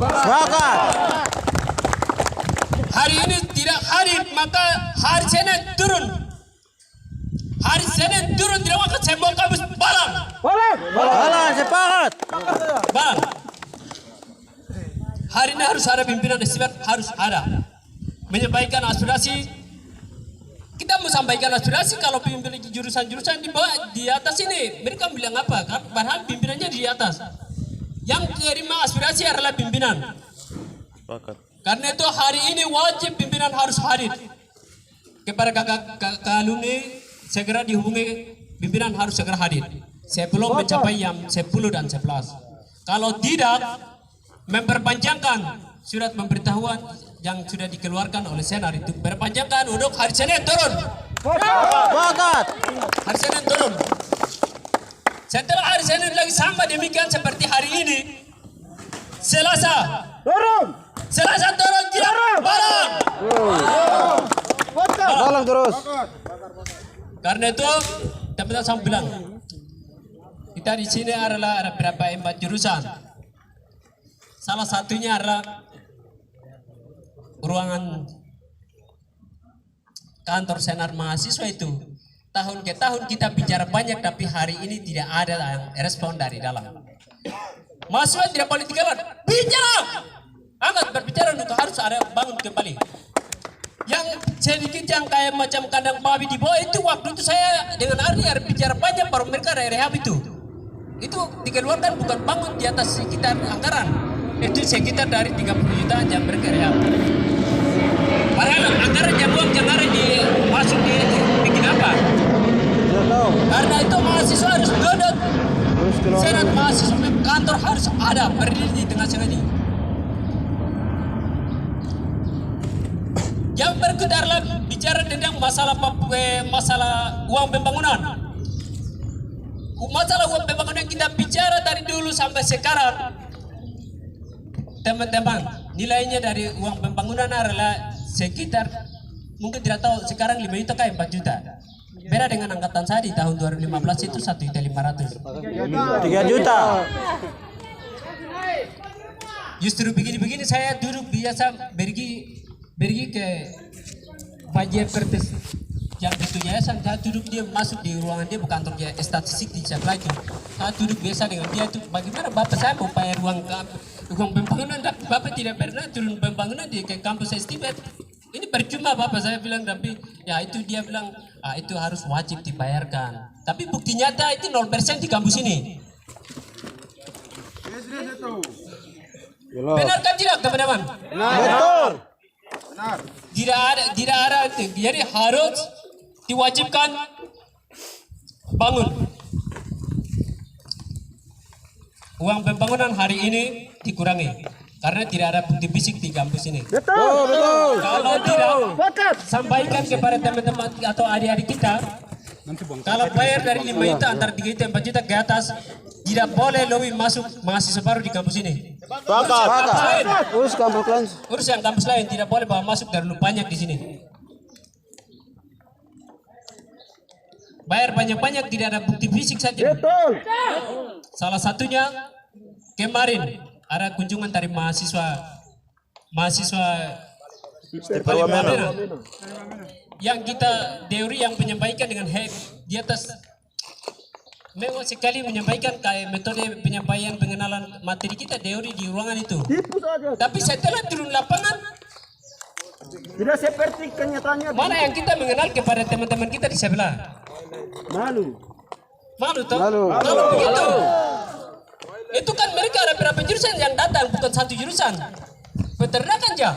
Sepakat. Hari ini tidak hadir, maka hari Senin turun. Hari Senin turun tidak akan semua kampus balang. Balang, sepakat. Balang. Hari ini harus ada pimpinan Estiver, harus ada. Menyampaikan aspirasi. Kita mau sampaikan aspirasi kalau pimpinan jurusan-jurusan di bawah di atas ini mereka bilang apa? Padahal pimpinannya di atas. Yang terima aspirasi adalah pimpinan. Sepakat. Karena itu hari ini wajib pimpinan harus hadir. Kepada kakak alumni segera dihubungi, pimpinan harus segera hadir sebelum mencapai jam 10 dan 11. Kalau tidak, memperpanjangkan surat pemberitahuan yang sudah dikeluarkan oleh Senat itu berpanjangkan untuk hari Senin turun. Sepakat. Hari Senin turun. Setelah hari Senin lagi sama demikian seperti hari ini. Selasa turun tidak balang. Balang terus. Karena itu teman-teman saya bilang kita di sini adalah ada berapa 4 jurusan. Salah satunya adalah ruangan kantor Senat mahasiswa itu. Tahun ke tahun kita bicara banyak, tapi hari ini tidak ada yang respon dari dalam. Mahasiswa tidak boleh tinggalkan. Bicara, hangat berbicara untuk harus ada bangun kembali. Yang sedikit yang kayak macam kandang babi di bawah itu waktu itu saya dengan Ardi ada bicara banyak baru mereka dari rehab itu dikeluarkan bukan bangun di atas sekitar anggaran itu sekitar dari 30 juta yang mereka rehab. Padahal anggaran yang uang yang ada di masuk di bikin apa? Tidak tahu. Karena itu mahasiswa harus duduk. Terus keluar. Senat mahasiswa kantor harus ada berdiri di tengah-tengah ini. Yang berikut adalah bicara tentang masalah uang pembangunan. Masalah uang pembangunan kita bicara dari dulu sampai sekarang. Teman-teman, nilainya dari uang pembangunan adalah sekitar mungkin tidak tahu sekarang 5 juta kah 4 juta. Beda dengan angkatan saya di tahun 2015 itu 1.500.000. 3 juta. Justru begini-begini saya duduk biasa pergi ke bagian pertes yang itu yayasan, saya duduk dia masuk di ruangan dia, bukan kantor dia statistik di sebelah itu. Saya duduk biasa dengan dia itu, bagaimana bapak saya mau bayar uang pembangunan, bapak tidak pernah turun pembangunan di ke kampus STPet. Ini percuma bapak saya bilang, tapi ya itu dia bilang itu harus wajib dibayarkan. Tapi bukti nyata itu 0% di kampus ini. Benar kan tidak teman-teman? Betul. Tidak ada, jadi harus diwajibkan bangun. Uang pembangunan hari ini dikurangi karena tidak ada bukti fisik di kampus ini. Betul. Kalau tidak, sampaikan kepada teman-teman atau adik-adik kita, kalau bayar dari 5 juta antara 3 juta 4 juta ke atas, tidak boleh lebih masuk mahasiswa baru di kampus ini. Kampus lain, Urus kampus lain. urus yang kampus lain tidak boleh bawa masuk terlalu banyak di sini. Bayar banyak-banyak tidak ada bukti fisik saja. Betul. Salah satunya kemarin ada kunjungan dari mahasiswa Palembang yang kita teori yang menyampaikan dengan di atas memang sekali menyampaikan kayak metode penyampaian pengenalan materi kita teori di ruangan itu. Tapi setelah turun lapangan Tidak seperti kenyataannya. mana yang kita mengenal kepada teman-teman kita di sebelah? Malu. Malu toh? Malu. Kalau begitu, itu kan mereka ada berapa jurusan yang datang, bukan satu jurusan. Peternakan ya,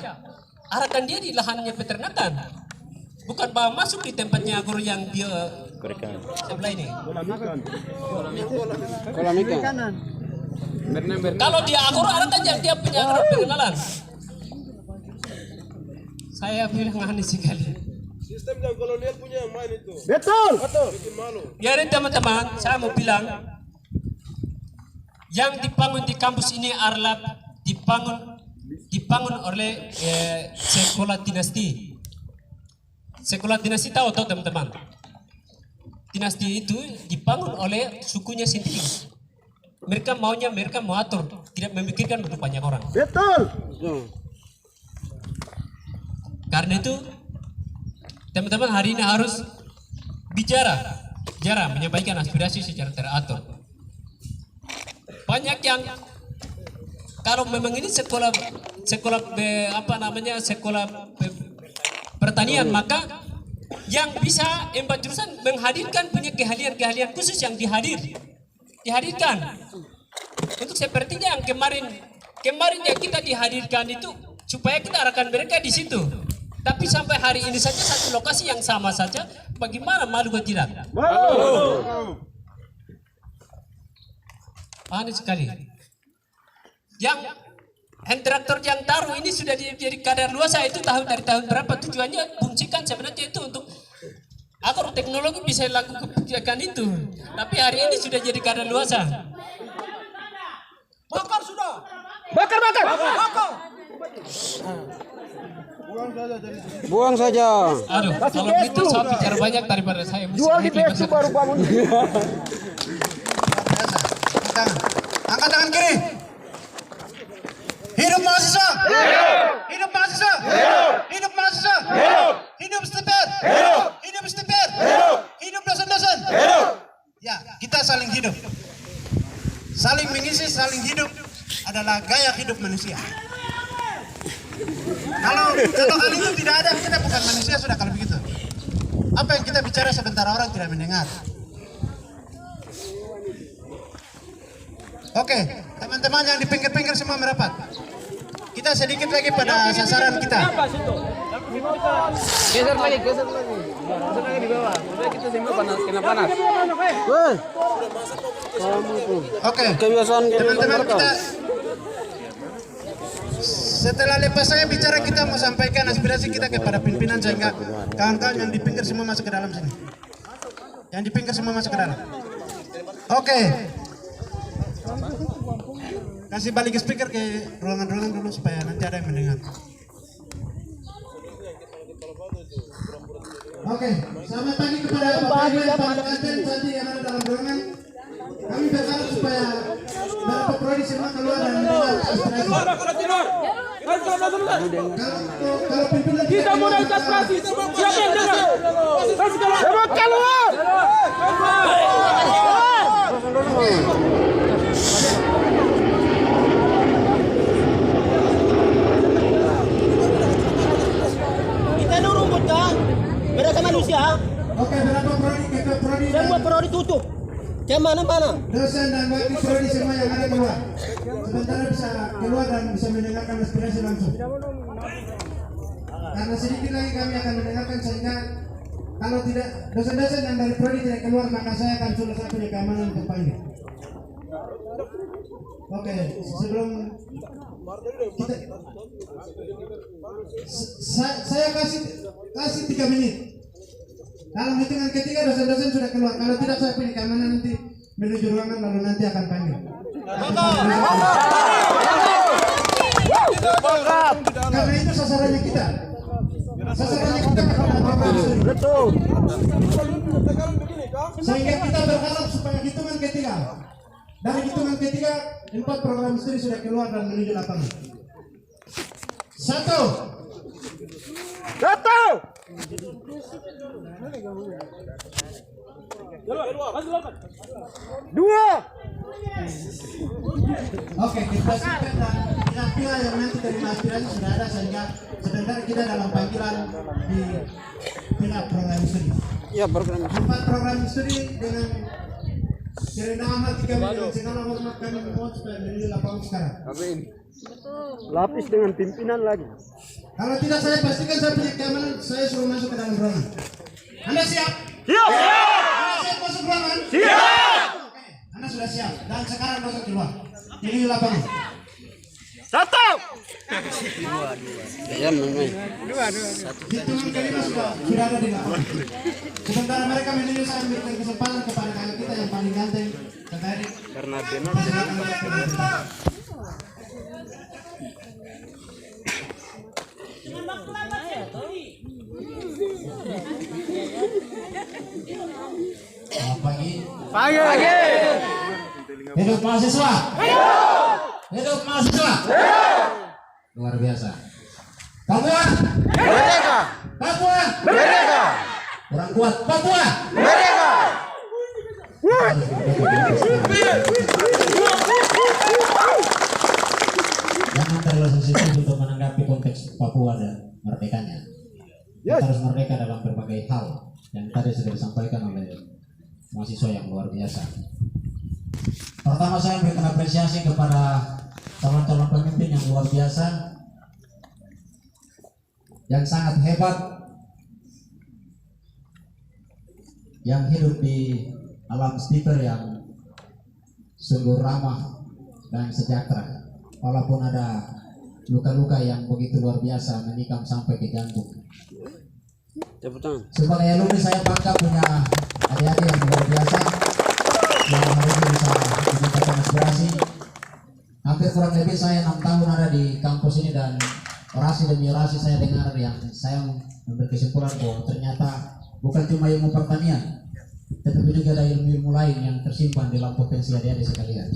arahkan dia di lahannya peternakan, bukan bawa masuk di tempatnya guru yang dia sebelah ini. Kolam ikan. Kalau dia guru arahkan yang dia punya pengenalan. Saya bilang aneh sekali. Sistemnya kalau lihat punya yang main itu. Betul. Bikin malu. Biarin teman-teman, saya mau bilang yang dibangun di kampus ini adalah dibangun oleh sekolah dinasti. Sekolah dinasti tahu teman-teman? Dinasti itu dibangun oleh sukunya sendiri. Mereka mau atur, tidak memikirkan untuk banyak orang. Betul. Karena itu teman-teman hari ini harus bicara, menyampaikan aspirasi secara teratur. Banyak yang kalau memang ini sekolah pertanian, maka yang bisa 4 jurusan menghadirkan punya keahlian khusus yang dihadirkan. Untuk sepertinya yang kemarin yang kita dihadirkan itu supaya kita arahkan mereka di situ. Tapi sampai hari ini saja satu lokasi yang sama saja, bagaimana malu atau tidak? Aneh sekali. Yang hand traktor yang taruh ini sudah jadi kadar luasa itu dari tahun berapa? Tujuannya fungsikan sebenarnya itu untuk agar teknologi bisa lakukan kebijakan itu. Tapi hari ini sudah jadi kadar luasa. Bakar sudah. Bakar. Buang saja. Aduh, kalau gitu saya bicara banyak daripada saya mesti Jual di akhir Facebook baru bangun. Angkat tangan kiri. Hidup mahasiswa. Hidup mahasiswa. Hidup mahasiswa. Hidup STPet. Hidup STPet. Hidup dosen-dosen. Ya, kita saling hidup. Saling mengisi, saling hidup adalah gaya hidup manusia. Kalau hal itu tidak ada, kita bukan manusia sudah kalau begitu. Apa yang kita bicara sebentar orang tidak mendengar. Oke, teman-teman yang di pinggir-pinggir semua merapat. Kita sedikit lagi pada sasaran kita. Geser lagi di bawah. Supaya kita semua kena panas. Oke, Kebiasaan teman-teman kita setelah lepas saya bicara kita mau sampaikan aspirasi kita kepada pimpinan sehingga kawan-kawan yang di pinggir semua masuk ke dalam sini. Yang di pinggir semua masuk ke dalam. Oke. Kasih balik speaker ke ruangan-ruangan dulu supaya nanti ada yang mendengar. Oke, selamat pagi kepada Bapak Ibu yang paling ganteng cantik yang ada dalam ruangan. Kami berharap supaya Bapak Prodi semua keluar dan mendengar aspirasi. Kalau pimpinan kita mau aspirasi, siapa yang dengar? Semua keluar! Kita ini rumput kan? Mereka manusia. Oke, berapa Prodi? Ketua Prodi Semua Prodi tutup. Ke mana-mana? dosen dan wakil Prodi semua yang ada keluar. Sementara bisa keluar dan bisa mendengarkan aspirasi langsung. Karena sedikit lagi kami akan mendengarkan, sehingga kalau tidak dosen-dosen yang dari Prodi tidak keluar, maka saya akan suruh satu di keamanan untuk panggil. Oke, sebelum kita, saya kasih 3 menit. Dalam hitungan ketiga dosen-dosen sudah keluar. Kalau tidak, saya pilih keamanan nanti menuju ruangan, lalu nanti akan panggil. Karena itu sasarannya kita. Sasarannya kita kepada program studi. Betul. Sehingga kita berharap supaya hitungan ketiga. Dari hitungan ketiga, 4 program studi sudah keluar dan menuju lapangan. 1. Oke, kita siapkan dan kira-kira yang nanti terima aspirasi sudah ada, sehingga sebentar kita dalam panggilan di pihak program studi. Ya, program. 4 program studi dengan kerendahan hati kami dan segala hormat kami memohon supaya menuju lapangan sekarang. Amin. Lapis dengan pimpinan lagi. Kalau tidak, saya pastikan saya punya keamanan, saya suruh masuk ke dalam ruangan. Anda siap? Siap. Anda siap masuk ruangan? Siap. Oke, Anda sudah siap. Dan sekarang masuk keluar. Pilih lapangan. 1. Hitungan kelima sudah ada di lapangan. Sementara mereka menuju, saya memberikan kesempatan kepada kakak kita yang paling ganteng, Kakak Erik. Karena Selamat pagi. Pagi. Hidup mahasiswa. Hidup mahasiswa. Luar biasa. Papua. Merdeka. Papua. Merdeka. Kurang kuat. Papua. Merdeka. Jangan terlalu sensitif untuk menanggapi konteks Papua dan merdekanya. Kita harus merdeka dalam berbagai hal yang tadi sudah disampaikan oleh mahasiswa yang luar biasa. Pertama, saya memberikan apresiasi kepada calon-calon pemimpin yang luar biasa, yang sangat hebat, yang hidup di alam stiper yang sungguh ramah dan sejahtera, walaupun ada luka-luka yang begitu luar biasa menikam sampai ke jantung. Sebagai alumni, saya bangga punya adik-adik yang luar biasa yang hari ini bisa menyampaikan aspirasi. Hampir kurang lebih saya 6 tahun ada di kampus ini, dan orasi demi orasi saya dengar yang saya memberi kesimpulan bahwa ternyata bukan cuma ilmu pertanian, tetapi juga ada ilmu-ilmu lain yang tersimpan di dalam potensi adik-adik sekalian.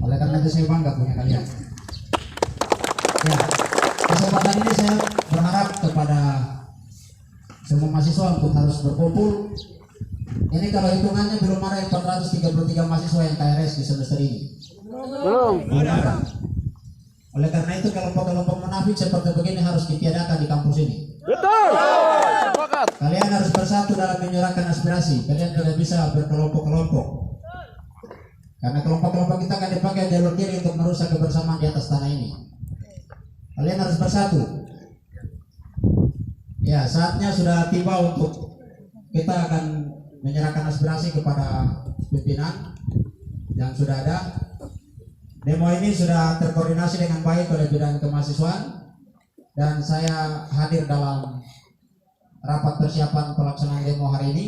Oleh karena itu saya bangga punya kalian. Ya, kesempatan ini saya berharap kepada semua mahasiswa untuk harus berkumpul. Ini kalau hitungannya belum ada 433 mahasiswa yang KRS di semester ini. Belum. Ada. Oleh karena itu kelompok-kelompok munafik seperti begini harus ditiadakan di kampus ini. Betul. Sepakat. Kalian harus bersatu dalam menyuarakan aspirasi. Kalian tidak bisa berkelompok-kelompok. Karena kelompok-kelompok kita akan dipakai jalur kiri untuk merusak kebersamaan di atas tanah ini. Kalian harus bersatu. Ya, saatnya sudah tiba untuk kita akan menyerahkan aspirasi kepada pimpinan yang sudah ada. Demo ini sudah terkoordinasi dengan baik oleh bidang kemahasiswaan, dan saya hadir dalam rapat persiapan pelaksanaan demo hari ini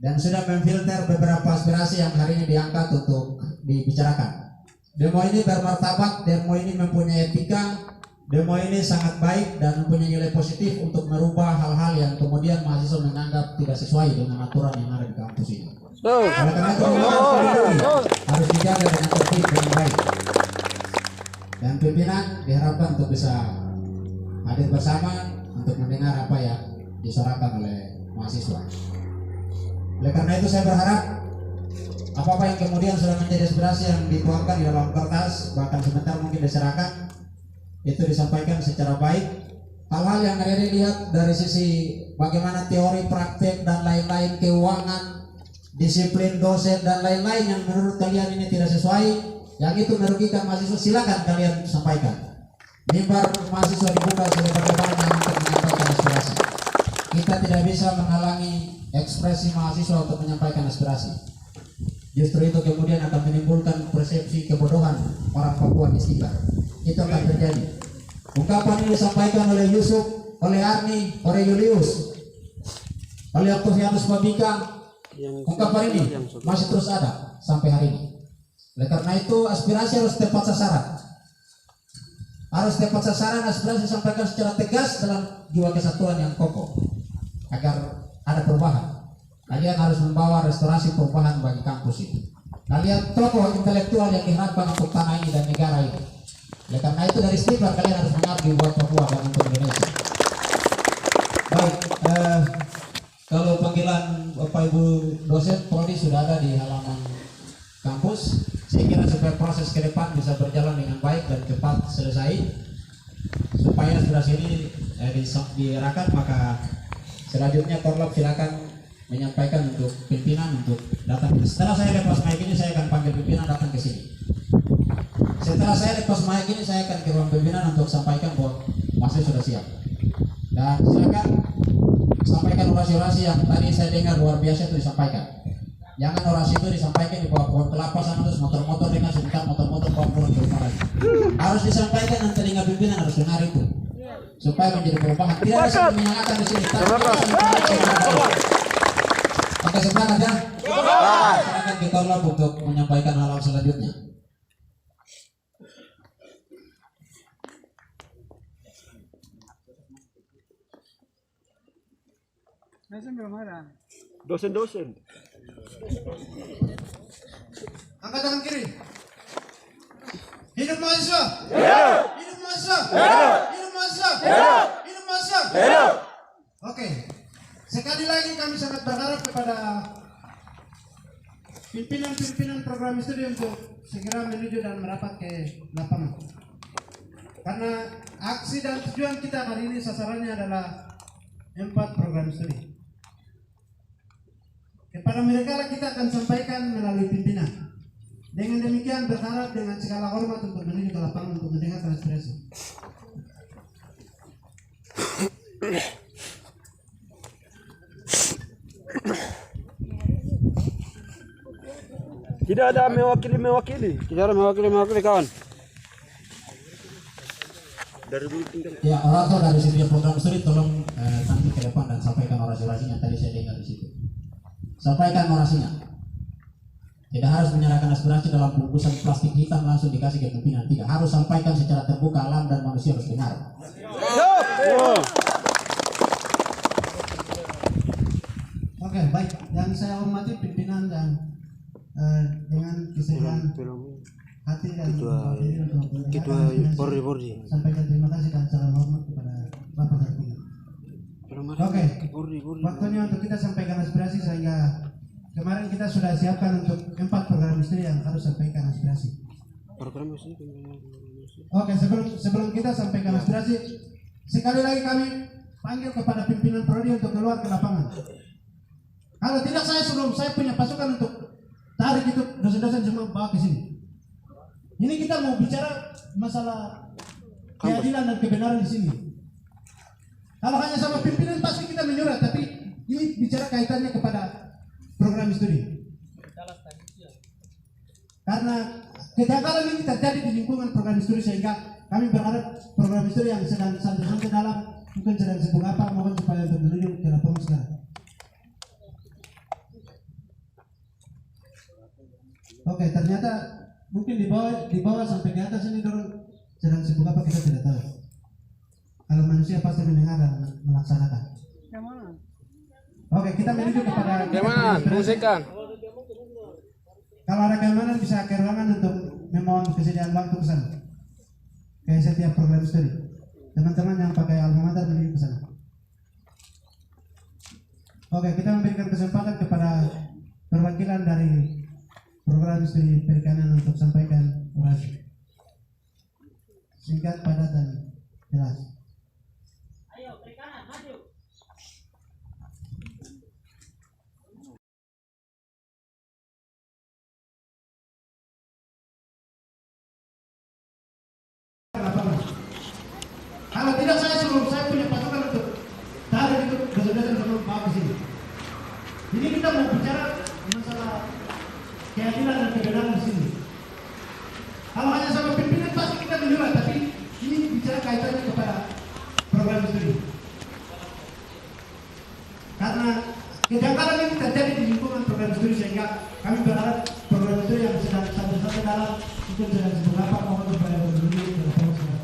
dan sudah memfilter beberapa aspirasi yang hari ini diangkat untuk dibicarakan. Demo ini bermartabat, demo ini mempunyai etika, Demo ini sangat baik dan mempunyai nilai positif untuk merubah hal-hal yang kemudian mahasiswa menganggap tidak sesuai dengan aturan yang ada di kampus ini. Oleh karena itu harus dijaga dengan tertib dengan baik. Dan pimpinan diharapkan untuk bisa hadir bersama untuk mendengar apa yang disuarakan oleh mahasiswa. Oleh karena itu saya berharap apa-apa yang kemudian sudah menjadi aspirasi yang dituangkan di dalam kertas, bahkan sebentar mungkin diserahkan, itu disampaikan secara baik. Hal-hal yang ada dilihat dari sisi bagaimana teori, praktek dan lain-lain, keuangan, disiplin dosen dan lain-lain yang menurut kalian ini tidak sesuai, yang itu merugikan mahasiswa, silakan kalian sampaikan. Mimbar mahasiswa dibuka sebagaimana untuk menyampaikan aspirasi. Kita tidak bisa menghalangi ekspresi mahasiswa untuk menyampaikan aspirasi. Justru itu kemudian akan menimbulkan persepsi kebodohan orang Papua di sekitar. Itu akan terjadi. Ungkapan ini disampaikan oleh Yusuf, oleh Arni, oleh Julius, oleh Octavianus Pabika. Ungkapan ini masih terus ada sampai hari ini. Oleh karena itu aspirasi harus tepat sasaran. Harus tepat sasaran, aspirasi disampaikan secara tegas dalam jiwa kesatuan yang kokoh agar ada perubahan. Kalian harus membawa restorasi perubahan bagi kampus ini. Kalian tokoh intelektual yang diharapkan untuk tanah ini dan negara ini. Oleh karena itu dari Stiper kalian harus mengabdi buat Papua dan untuk Indonesia. Baik, kalau panggilan Bapak Ibu dosen prodi sudah ada di halaman kampus, saya kira supaya proses ke depan bisa berjalan dengan baik dan cepat selesai, supaya aspirasi ini diarahkan, maka selanjutnya Korlap silakan menyampaikan untuk pimpinan untuk datang. Setelah saya lepas mic ini, saya akan panggil pimpinan datang ke sini. Setelah saya lepas mic ini, saya akan ke ruang pimpinan untuk sampaikan bahwa masih sudah siap. Dan silakan sampaikan orasi-orasi yang tadi saya dengar luar biasa itu disampaikan. Jangan orasi itu disampaikan di bawah pohon kelapa sana terus motor-motor dengan sebentar motor-motor bawa pulang ke rumah lagi. Harus disampaikan dan telinga pimpinan harus dengar itu, supaya menjadi perubahan. Tidak ada yang menyalahkan di sini. Oke, semangat ya. Silakan kita ulang untuk menyampaikan hal-hal selanjutnya. Dosen-dosen. Angkat tangan kiri. Hidup mahasiswa. Hidup mahasiswa. Hidup mahasiswa. Hidup mahasiswa. Oke. Sekali lagi kami sangat berharap kepada pimpinan-pimpinan program studi untuk segera menuju dan merapat ke lapangan. Karena aksi dan tujuan kita hari ini sasarannya adalah 4 program studi. Kepada mereka lah kita akan sampaikan melalui pimpinan. Dengan demikian berharap dengan segala hormat untuk menuju ke lapangan untuk mendengarkan aspirasi. Tidak ada mewakili. Tidak ada mewakili kawan. Ya, orator dari setiap program studi tolong tampil ke depan dan sampaikan orasi-orasinya. Tadi saya dengar di situ. Sampaikan orasinya. Tidak harus menyerahkan aspirasi dalam bungkusan plastik hitam langsung dikasih ke pimpinan. Tidak, harus sampaikan secara terbuka, alam dan manusia harus dengar. Oke, baik. Yang saya hormati pimpinan dan dengan kesediaan hati dan Bordi. sampaikan terima kasih dan salam hormat kepada Bapak Terpilih. Oke, waktunya untuk kita sampaikan aspirasi sehingga kemarin kita sudah siapkan untuk 4 program studi yang harus sampaikan aspirasi. Oke, sebelum kita sampaikan aspirasi, sekali lagi kami panggil kepada pimpinan prodi untuk keluar ke lapangan. Kalau tidak saya punya pasukan untuk tarik itu dosen-dosen semua bawa ke sini. Ini kita mau bicara masalah keadilan dan kebenaran di sini. Kalau hanya sama pimpinan pasti kita menyurat, tapi ini bicara kaitannya kepada program studi. Karena kejanggalan ini terjadi di lingkungan program studi sehingga kami berharap program studi yang sedang santai-santai dalam mungkin sedang sibuk apa mohon supaya untuk menuju ke lapangan sekarang. Oke, ternyata mungkin di bawah sampai ke atas ini dorong sedang sibuk apa kita tidak tahu. Kalau manusia pasti mendengar dan melaksanakan. Oke, kita menuju kepada Gimana? Fungsikan. Kalau ada keimanan bisa ke ruangan untuk memohon kesediaan waktu ke sana. Kayak setiap program studi. Teman-teman yang pakai alma mater menuju ke sana. Oke, kita memberikan kesempatan kepada perwakilan dari program studi perikanan untuk sampaikan orasi. Singkat, padat, dan jelas. Ayo, perikanan, maju. Kalau tidak saya punya pasukan untuk tarik itu dosen-dosen sebelum bawa ke sini. Ini kita mau bicara masalah keadilan dan kebenaran di sini. Kalau hanya sama pimpinan pasti kita menyurat, tapi ini bicara kaitannya kepada program studi. Karena kejanggalan ini terjadi di lingkungan program studi sehingga kami berharap program studi yang sedang satu-satu dalam itu sedang seberapa mohon kepada penduduk dan pengusaha.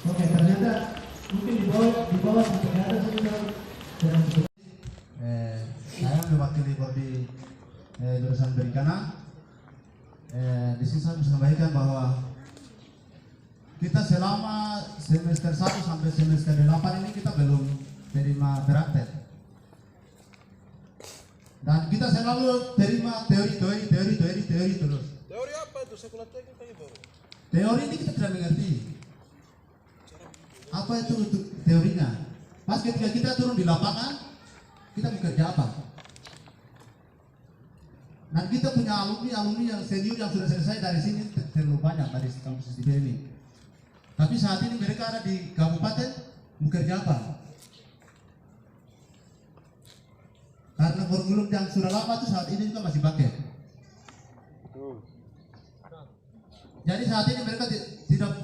Oke, ternyata mungkin di bawah sampai ke atas itu sedang cukup. Saya mewakili prodi jurusan perikanan. Di sini saya bisa sampaikan bahwa kita selama semester 1 sampai semester 8 ini kita belum terima praktek. Dan kita selalu terima teori terus. Teori apa itu? Sekular teknik itu. Teori ini kita tidak mengerti. Apa itu untuk teorinya? Pas ketika kita turun di lapangan, kita bekerja apa? Dan kita punya alumni yang senior yang sudah selesai dari sini terlalu banyak dari kampus di ini. Tapi saat ini mereka ada di kabupaten bekerja apa? Karena kurikulum yang sudah lama itu saat ini juga masih pakai. Jadi saat ini mereka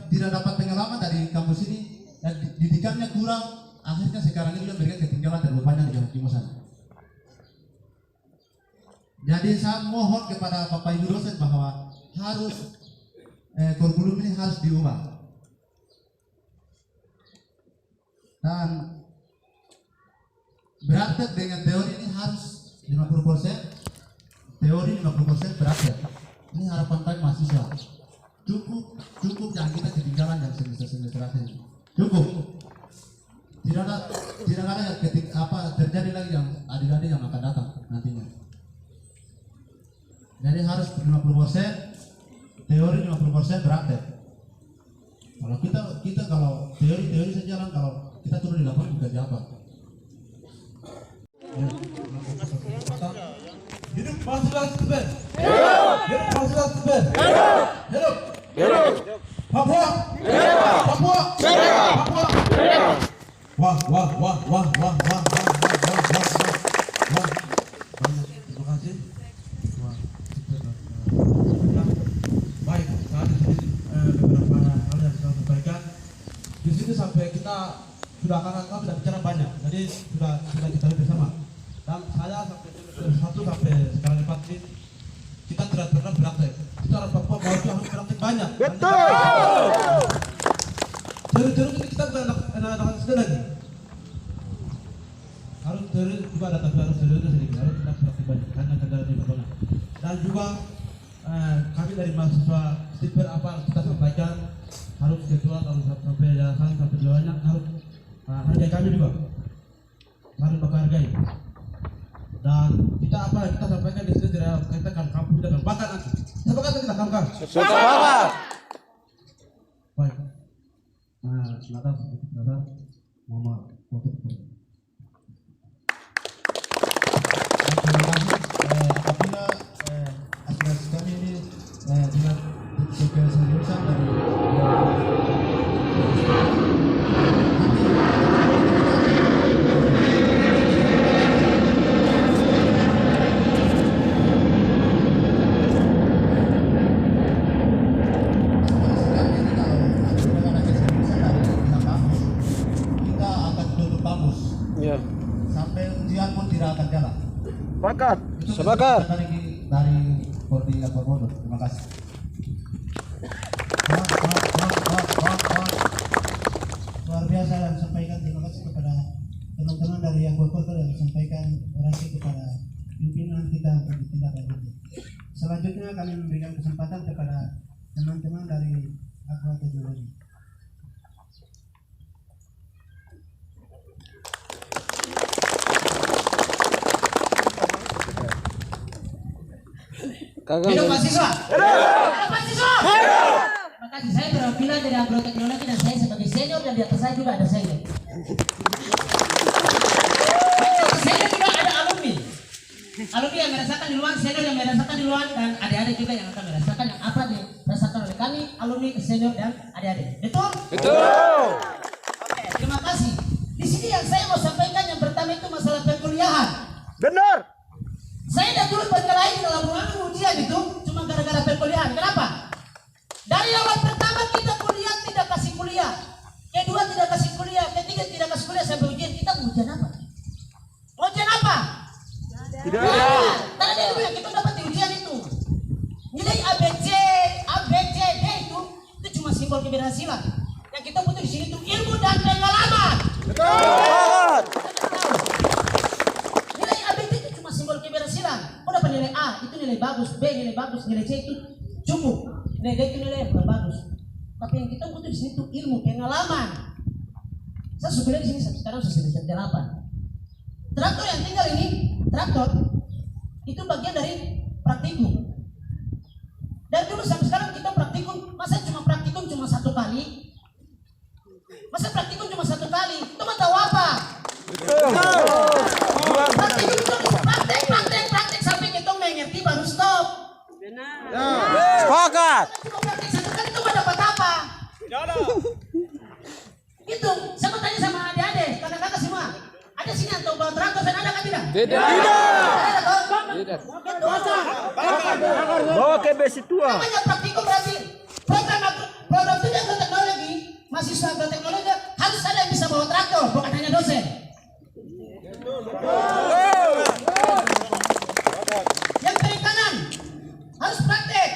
tidak dapat pengalaman dari kampus ini dan didikannya kurang. Akhirnya sekarang ini mereka ketinggalan terlalu banyak di sana. Jadi saya mohon kepada Bapak Ibu dosen bahwa harus kurikulum ini harus diubah. Dan praktek dengan teori ini harus 50%, teori 50% praktek. Ini harapan kami mahasiswa. Cukup yang kita ketinggalan yang semester ini. Cukup. Tidak ada yang terjadi lagi yang adik-adik yang akan datang nantinya. Jadi harus 50% teori, 50% praktek. Kalau kita kalau teori saja jalan, kalau kita turun di lapangan bekerja apa? Hidup mahasiswa Stuben. Hidup mahasiswa Stuben. Hidup. Papua. Papua. Papua. Wah. Terima kasih. Baik, saat ini beberapa hal yang saya sampaikan. Di sini sampai kita sudah sudah bicara banyak, jadi sudah kita bersama. Dan saya sampai semester 1 sampai sekarang 4 ini kita tidak pernah praktek. Kita orang Papua harus praktek banyak. Betul. Terus ini kita bukan anak-anak sedang lagi. Harus terus juga ada tapi harus terus sedikit. Harus tidak praktek banyak. Hanya kendala di pertolongan. Dan juga kami dari mahasiswa stiper apa kita sampaikan harus ketua harus sampai jelasan sampai banyak harus hargai kami juga. Harus bapak hargai. Dan kita kita sampaikan di sini tidak kaitan kampus kita bakal nanti. Sepakat kita kampus. Sepakat. Baik. Silakan, Mama. Apabila aspirasi kami ini dengan keseriusan dari sampai ujian pun tidak akan jalan. Sepakat. Dari Prodi Agro. Terima kasih. agroteknologi. Hidup mahasiswa. Hidup mahasiswa. Terima kasih. Saya perwakilan dari agroteknologi dan saya sebagai senior dan di atas saya juga ada senior. Senior juga ada alumni. Alumni yang merasakan di luar, senior yang merasakan di luar, dan adik-adik juga yang akan merasakan yang apa dirasakan oleh kami, alumni, senior dan adik-adik. Betul? Betul. Oke, terima kasih. Di sini yang saya mau sampaikan yang pertama itu masalah perkuliahan. Benar. Saya tidak turut berkelahi dalam ruangan ujian itu cuma gara-gara perkuliahan. Kenapa? Dari awal pertama kita kuliah tidak kasih kuliah, kedua tidak kasih kuliah, ketiga tidak kasih kuliah sampai ujian. Kita ujian apa? Ujian apa? Tidak ada. Karena dari dulu yang kita dapat di ujian itu nilai ABC, D itu cuma simbol keberhasilan. Yang kita butuh di sini itu ilmu dan pengalaman. Betul. Nilai ABC itu cuma simbol keberhasilan. Kau dapat nilai A itu nilai bagus, B nilai bagus, nilai C itu cukup, nilai D itu nilai yang kurang bagus. Tapi yang kita butuh di sini itu ilmu, pengalaman. Saya sudah di sini sekarang sudah semester 8. Traktor yang tinggal ini, traktor itu bagian dari praktikum. Dan dulu sampai sekarang kita praktikum, masa praktikum cuma 1 kali? Masa praktikum cuma 1 kali? Itu mah tahu apa? Praktikum itu praktek sampai kita mengerti baru stop. Sepakat. Cuma praktek 1 kali itu mah dapat apa? Itu, saya mau tanya sama adik-adik, kakak-kakak semua. Ada sini yang tahu bawa traktor dan ada kan tidak? Tidak. Ada kan? Tidak. Bawa ke besi tua. Namanya praktikum berarti program studi agroteknologi, mahasiswa agroteknologi harus ada yang bisa bawa traktor, bukan hanya dosen. Yang perikanan harus praktek.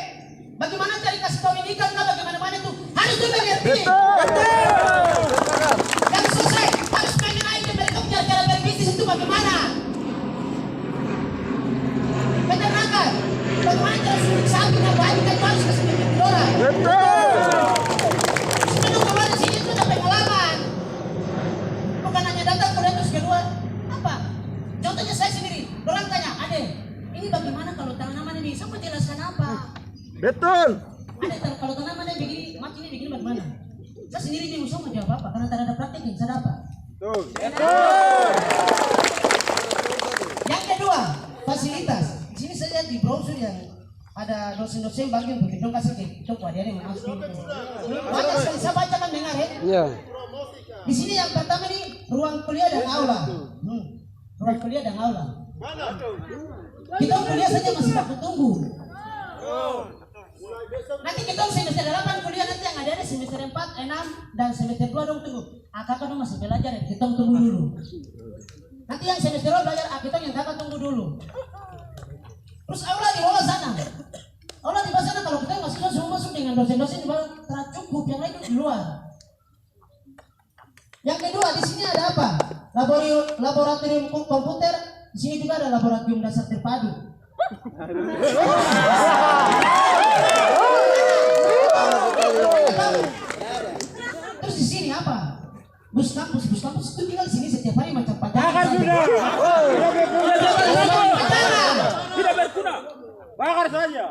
Bagaimana cari kasih tahu ikan, bagaimana itu harus juga ngerti. Yang selesai harus mengenai mereka punya cara berbisnis itu bagaimana. Peternakan, bagaimana cara sulit sapi dan bayi kan harus kasih ngerti orang. Sebelum keluar di sini itu ada pengalaman. Bukan hanya datang kuliah terus kedua apa? Contohnya saya sendiri, orang tanya, Ade, ini bagaimana kalau tanaman ini? Saya mau jelaskan apa? Betul. Ade, kalau tanaman ini begini, mati ini begini bagaimana? Saya sendiri bingung sama jawab apa, karena tidak ada praktek yang saya dapat. Yang kedua, fasilitas. Di sini saya lihat di browser yang ada dosen-dosen bagi untuk kita kasih ke kita wadah yang masuk. Banyak sekali saya baca kan dengar ya. Iya. Di sini yang pertama ini ruang kuliah dan aula. Ruang kuliah dan aula. Kita kuliah saja masih waktu tunggu. Nanti kita semester 8 kuliah, nanti yang ada semester 4, 6 dan semester 2 dong tunggu. Kakak dong masih belajar ya, kita tunggu dulu. Nanti yang semester 2 belajar, kita yang kakak tunggu dulu. Terus aula di bawah sana. Aula di bawah sana kalau kita mahasiswa semua masuk dengan dosen-dosen di bawah cukup, yang lain di luar. Yang kedua di sini ada apa? Laboratorium komputer. Di sini juga ada laboratorium dasar terpadu. Terus di sini apa? Bus kampus itu tinggal di sini setiap hari macam pacaran. Tidak berguna. Bakar saja.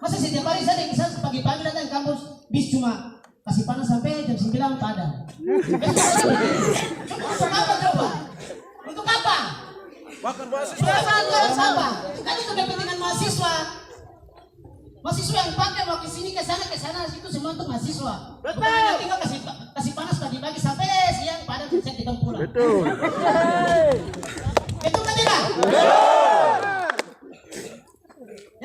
Masa setiap hari saja bisa pagi-pagi datang kampus, bis cuma kasih panas sampai jam 9 padam. Untuk apa coba? Untuk apa? Makan mahasiswa. Untuk apa? Kan itu kepentingan mahasiswa. Mahasiswa yang pakai mau ke sini ke sana itu semua untuk mahasiswa. Bukan hanya tinggal kasih panas pagi-pagi sampai siang padam bisa kita pulang. Betul. Betul kan tidak?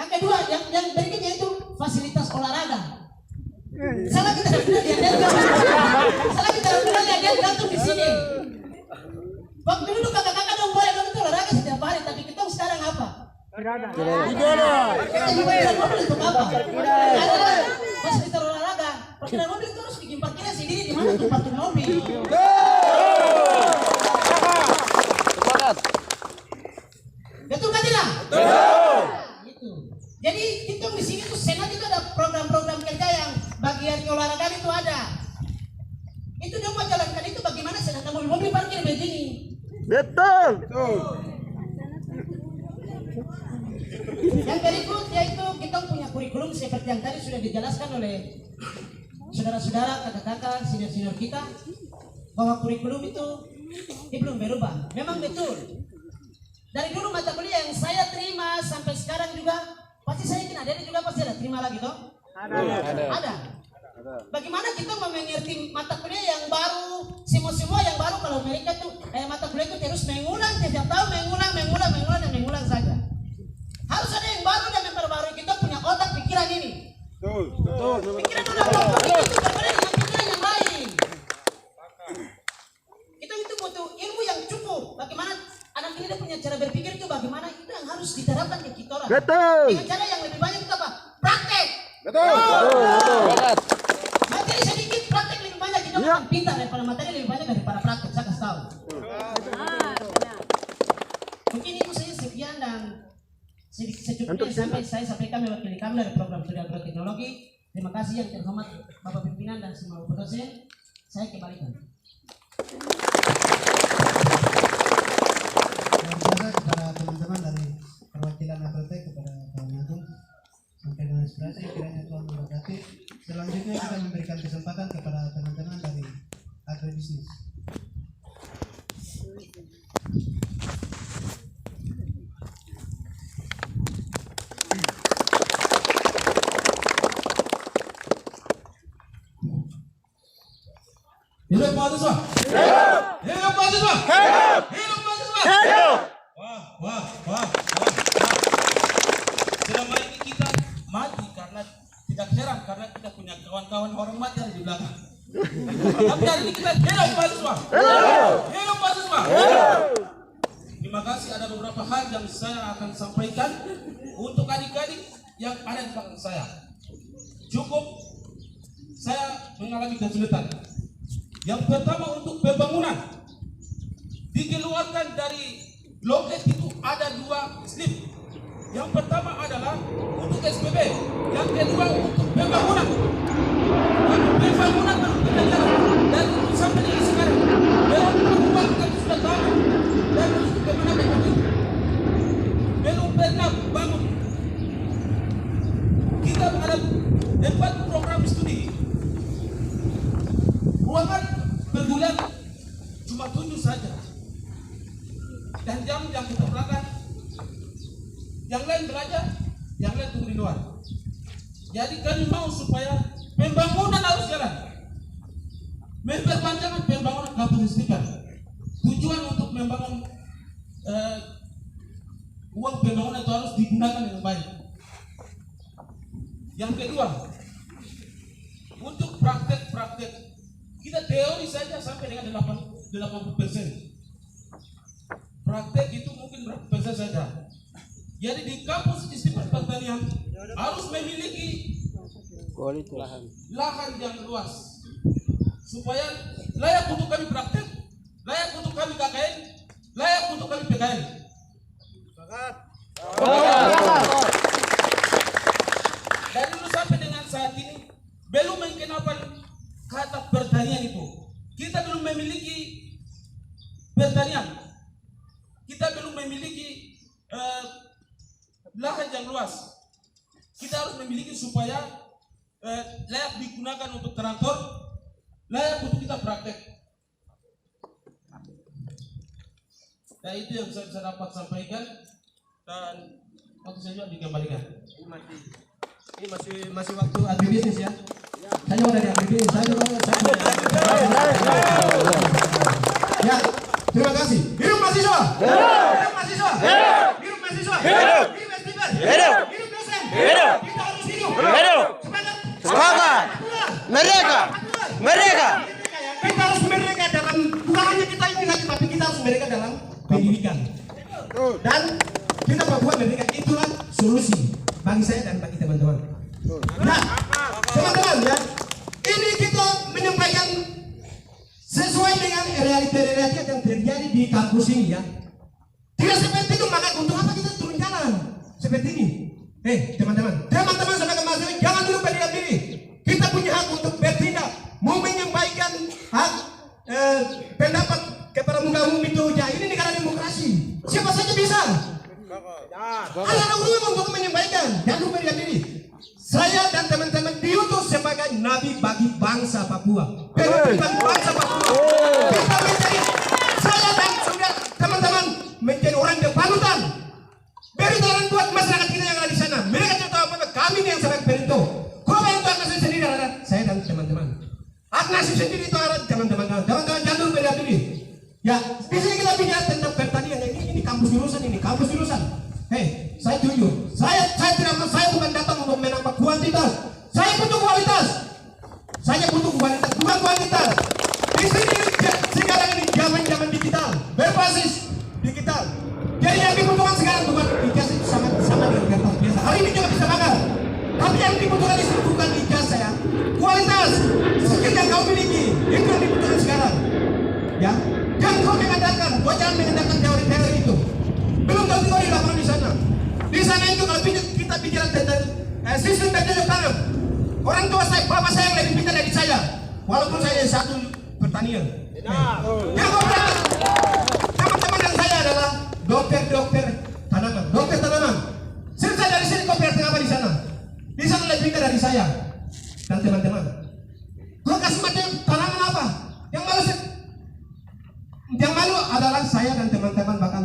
Yang kedua, yang berikutnya itu fasilitas olahraga. Salah kita dia gantung di sini. Waktu dulu kakak-kakak dong boleh dong itu olahraga setiap hari, tapi kita sekarang apa? Tidak. Kita juga tidak mobil untuk apa? Adalah fasilitas olahraga. Parkiran mobil itu harus bikin parkiran sendiri di mana untuk parkir mobil. Betul kan tidak? Betul. Jadi kita di sini tuh senat itu ada program-program kerja yang Betul. Yang berikut yaitu kita punya kurikulum seperti yang tadi sudah dijelaskan oleh saudara-saudara, kakak-kakak, senior-senior kita, bahwa kurikulum itu belum berubah. Memang betul. Dari dulu mata kuliah yang saya terima sampai sekarang juga, pasti saya yakin ada juga pasti ada terima lagi toh? Ada. Bagaimana kita mau mengerti mata kuliah yang baru, semua yang baru kalau mereka tuh mata kuliah itu terus mengulang setiap tahun mengulang saja. Harus ada yang baru dan memperbarui kita punya otak pikiran ini. Betul. Pikiran udah berbeda dengan pikiran yang lain. Kita itu butuh ilmu yang cukup. Bagaimana anak ini dia punya cara berpikir itu bagaimana itu yang harus diterapkan ke kita orang. Betul. Dengan cara yang lebih banyak itu apa? Praktek. Betul. Materi sedikit, praktek lebih banyak. Kita bukan pintar daripada materi lebih banyak daripada praktek. Saya kasih tahu. Mungkin itu saja sekian dan secukupnya sampai saya sampaikan mewakili kami dari program studi agroteknologi. Terima kasih yang terhormat Bapak Pimpinan dan semua Bapak dosen. Saya kembalikan. Terima kasih kepada teman-teman dari perwakilan Agrotek, kepada Pak Agung sampai dengan inspirasi kiranya Tuhan memberkati. Selanjutnya kita memberikan kesempatan kepada teman-teman dari agribisnis. Hidup mahasiswa. Hidup mahasiswa. Hidup mahasiswa. Wah. Selama ini kita mati karena tidak heran karena kita punya kawan-kawan orang mati ada di belakang. Tapi hari ini kita hidup mahasiswa. Hidup mahasiswa. Terima kasih, ada beberapa hal yang saya akan sampaikan untuk adik-adik yang ada di belakang saya. Cukup saya mengalami kesulitan. Yang pertama untuk pembangunan dikeluarkan dari loket itu ada 2 slip. Yang pertama adalah untuk SPB, yang kedua untuk pembangunan. Pembangunan baru kita jalan dan sampai dengan sekarang belum berubah, kita sudah tahu dan untuk bagaimana bangun belum pernah bangun. Kita ada 4 program studi. Ruangan per bulan cuma 7 saja. Dan jam yang kita belakang, yang lain belajar, yang lain tunggu di luar. Jadi kami mau supaya pembangunan harus jalan. Memperpanjang pembangunan kampus istiqlal. Tujuan untuk membangun uang pembangunan itu harus digunakan dengan baik. Yang kedua, untuk praktek-praktek. Kita teori saja sampai dengan 80%. Praktek itu mungkin berapa persen saja. Jadi di kampus Institut Pertanian harus memiliki lahan yang luas supaya layak untuk kami praktek, layak untuk kami KKN, layak untuk kami PKN. Dari dulu sampai dengan saat ini belum mengenakan kata pertanian itu. Kita belum memiliki pertanian. Kita belum memiliki lahan yang luas. Kita harus memiliki supaya layak digunakan untuk traktor, layak untuk kita praktek. Nah itu yang saya dapat sampaikan dan waktu saya juga dikembalikan. Ini masih waktu agribisnis ya. Saya juga dari agribisnis. Ya, terima kasih. Hidup mahasiswa. Hidup mahasiswa. Hidup mahasiswa. Hidup STIPER. Hidup dosen. Kita harus hidup. Semangat. Mereka. Kita harus mereka dalam, bukan hanya kita ini lagi, tapi kita harus mereka dalam pendidikan. Dan kita buat mereka, itulah solusi bagi saya dan bagi teman-teman. Nah, teman-teman ya, ini kita menyampaikan sesuai dengan realita yang terjadi di kampus ini ya. Tidak seperti itu, maka untuk apa kita turun jalan seperti ini? Teman-teman saudara mahasiswa, jangan dulu berdiam diri. Kita punya hak untuk bertindak, mau menyampaikan hak pendapat kepada muka umum itu. Ya, ini negara nabi bagi bangsa Papua. Bagi bangsa Papua. Kita menjadi, saya dan saudara teman-teman menjadi orang yang panutan. Beri jalan buat masyarakat kita yang ada di sana. Mereka tidak tahu apa, kami yang sangat berintu. Kau yang tahu nasib sendiri adalah saya dan teman-teman. Nasib sendiri itu adalah teman-teman jangan beda dulu. Ya, di sini kita bicara tentang pertanian. Ini kampus jurusan. Hei, saya jujur. Saya bukan datang untuk menambah kuantitas. Saya butuh kualitas. Bukan kuantitas. Di sini sekarang ini zaman digital, berbasis digital. Jadi yang dibutuhkan sekarang bukan ijazah itu sama dengan kertas biasa. Hari ini juga bisa makan. Tapi yang dibutuhkan di sini bukan ijazah ya, kualitas. Skill yang kau miliki itu yang dibutuhkan sekarang. Ya, jangan kau jangan mengandalkan teori-teori itu. Belum tentu kau di lapangan di sana. Di sana itu kalau kita bicara tentang sistem bercocok tanam. Orang tua saya, bapak saya yang lebih pintar dari saya. Walaupun saya satu pertanian. Yang kau bilang, teman-teman yang saya adalah dokter tanaman. Selesai dari sini kau bilang apa di sana? Di sana lebih pintar dari saya dan teman-teman. Kau kasih macam tanaman apa? Yang malu adalah saya dan teman-teman bahkan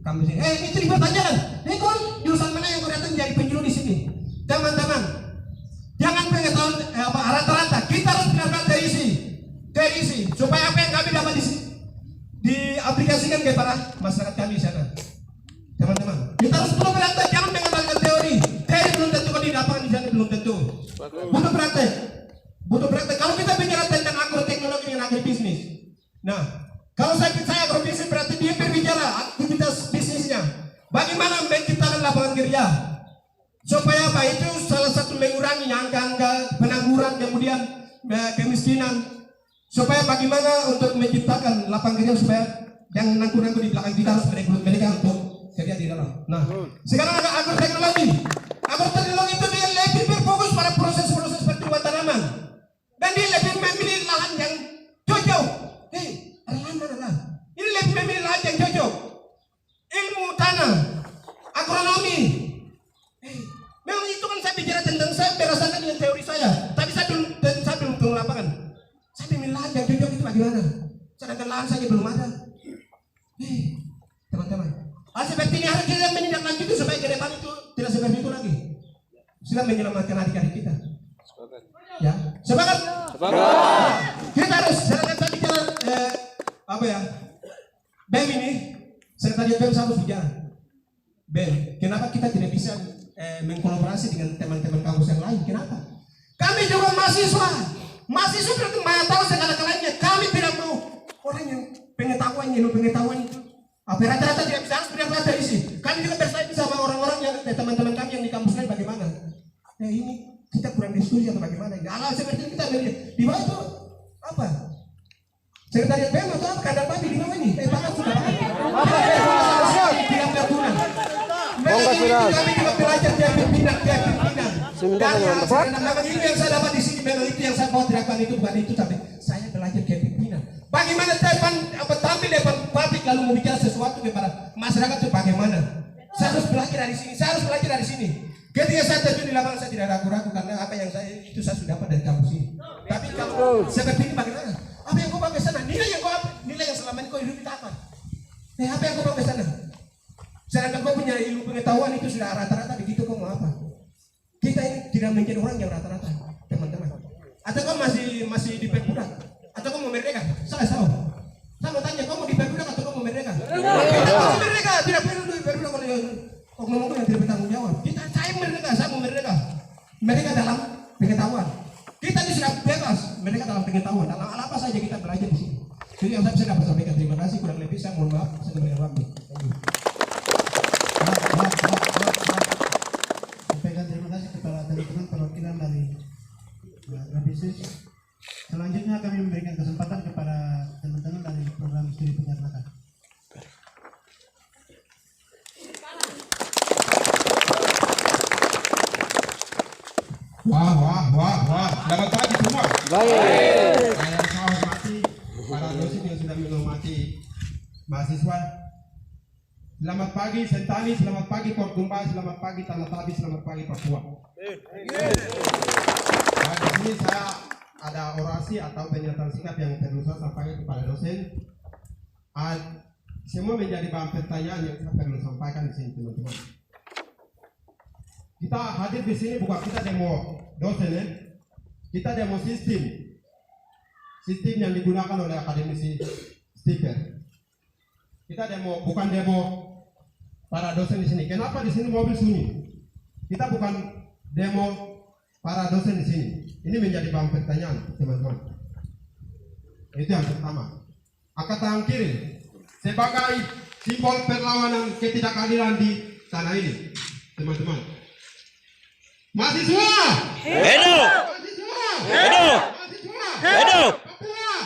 kami sini. Itu dipertanyakan. Kau jurusan mana yang kau datang jadi penjuru di sini? Teman-teman, jangan pengetahuan rata-rata. Kita harus benar-benar terisi supaya apa yang kami dapat di sini diaplikasikan kepada masyarakat kami di sana. Teman-teman, kita harus perlu berantai, jangan mengandalkan teori. Teori belum tentu kalau di lapangan di sana belum tentu. Butuh praktek. Kalau kita bicara tentang agroteknologi dan agribisnis, nah, kalau saya agribisnis berarti dia berbicara aktivitas bisnisnya. Bagaimana menciptakan lapangan kerja supaya apa itu salah satu mengurangi angka pengangguran kemudian kemiskinan. Supaya bagaimana untuk menciptakan lapangan kerja supaya yang nangku-nangku di belakang kita harus merekrut mereka untuk kerja di dalam. Nah, sekarang ada agroteknologi. Agroteknologi itu dia lebih berfokus pada proses-proses pertumbuhan tanaman dan dia lebih memilih lahan yang cocok. Ada lahan mana lah? Ini lebih memilih lahan yang cocok. Ilmu tanah, agronomi. Memang itu kan saya bicara tentang saya berdasarkan dengan teori saya, tapi saya belum turun lapangan. Saya memilih lahan yang cocok itu bagaimana? Sedangkan lahan saja belum ada. Teman-teman, seperti ini harus kita menindaklanjuti supaya ke depan itu tidak seperti itu lagi. Sila menyelamatkan adik-adik kita. Ya, semangat. Kita harus sedangkan saya bicara BEM ini, sekretariat BEM harus bicara. BEM, kenapa kita tidak bisa mengkolaborasi dengan teman-teman kampus yang lain? Kenapa? Kami juga mahasiswa berarti tahu segala-galanya. Kami tidak mau orang yang pengetahuan itu. Rata-rata tidak bisa, harus benar-benar dari sini. Kami juga bersaing sama orang-orang yang teman-teman kami yang di kampus lain bagaimana? Ini kita kurang diskusi atau bagaimana? Kalau seperti kita di bawah itu apa? Sekretariat BEM atau apa? Kandang babi di bawah ini? Bahkan sudah tidak berguna. Kami juga belajar tiap pimpinan. Dan ilmu yang saya dapat di sini memang itu yang saya bawa tirakan itu bukan itu, tapi saya belajar tiap pimpinan. Bagaimana tampil depan publik lalu mau bicara sesuatu kepada masyarakat itu bagaimana? Saya harus belajar dari sini. Ketika saya terjun di lapangan saya tidak ragu-ragu karena apa yang saya sudah dapat dari kampus ini. Tapi kalau seperti ini bagaimana? Apa yang kau bawa ke sana? Nilai yang selama ini kau hidup kita apa? Apa yang kau bawa ke sana? Sedangkan kau punya ilmu pengetahuan itu sudah rata-rata begitu, kau mau apa? Kita ini tidak menjadi orang yang rata-rata, teman-teman. Atau kau masih diperbudak? Atau kau mau merdeka? Saya tahu. Saya mau tanya, kau mau diperbudak atau kau mau merdeka? Kita mau merdeka, tidak perlu diperbudak oleh oknum-oknum yang tidak bertanggung jawab. Saya mau merdeka. Merdeka dalam pengetahuan. Kita ini sudah bebas, merdeka dalam pengetahuan. Dalam apa saja kita belajar di sini. Jadi yang saya bisa dapat sampaikan, terima kasih. Kurang lebih saya mohon maaf, saya berikan waktu. Sampaikan terima kasih kepada teman-teman perwakilan dari agribisnis. Selanjutnya kami memberikan kesempatan kepada teman-teman dari program studi peternakan. Wah. Selamat pagi semua. Baik. Saya hormati para dosen yang sudah menghormati mahasiswa. Selamat pagi Sentani, selamat pagi Portumba, selamat pagi Tanah Tabi, selamat pagi Papua. Pagi ini sini saya ada orasi atau pernyataan sikap yang perlu saya sampaikan kepada dosen. Semua menjadi bahan pertanyaan yang saya perlu sampaikan di sini, teman-teman. Kita hadir di sini bukan kita demo dosen, ya. Kita demo sistem yang digunakan oleh akademisi Stiper. Kita demo, bukan demo para dosen di sini. Kenapa di sini mobil sunyi? Kita bukan demo para dosen di sini. Ini menjadi bahan pertanyaan, teman-teman. Itu yang pertama. Angkatan kiri sebagai simbol perlawanan ketidakadilan di tanah ini, teman-teman. Mahasiswa! Hidup! Mahasiswa! Hidup! Mahasiswa! Hidup!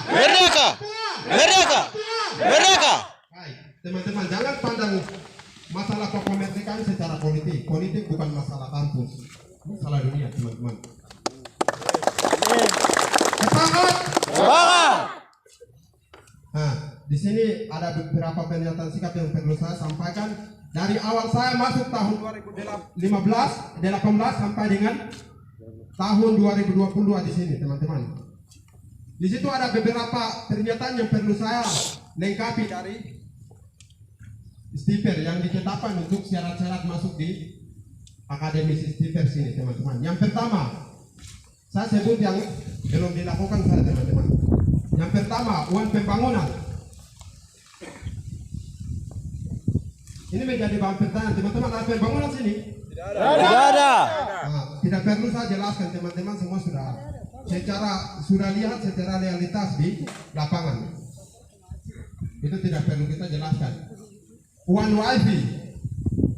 Merdeka! Merdeka! Merdeka! Baik, teman-teman, jangan pandang masalah kemerdekaan secara politik. Politik bukan masalah kampus, masalah dunia, teman-teman. Sepakat? Semangat! Nah, di sini ada beberapa pernyataan sikap yang perlu saya sampaikan. Dari awal saya masuk tahun 2018 sampai dengan tahun 2022 di sini, teman-teman. Di situ ada beberapa pernyataan yang perlu saya lengkapi dari Stiper yang ditetapkan untuk syarat-syarat masuk di akademisi Stiper sini, teman-teman. Yang pertama, saya sebut yang belum dilakukan saja, teman-teman. Yang pertama, uang pembangunan. Ini menjadi bahan pertanyaan, teman-teman. Ada pembangunan sini? Tidak ada. Nah, tidak perlu saya jelaskan, teman-teman semua sudah lihat secara realitas di lapangan. Itu tidak perlu kita jelaskan. Uang wifi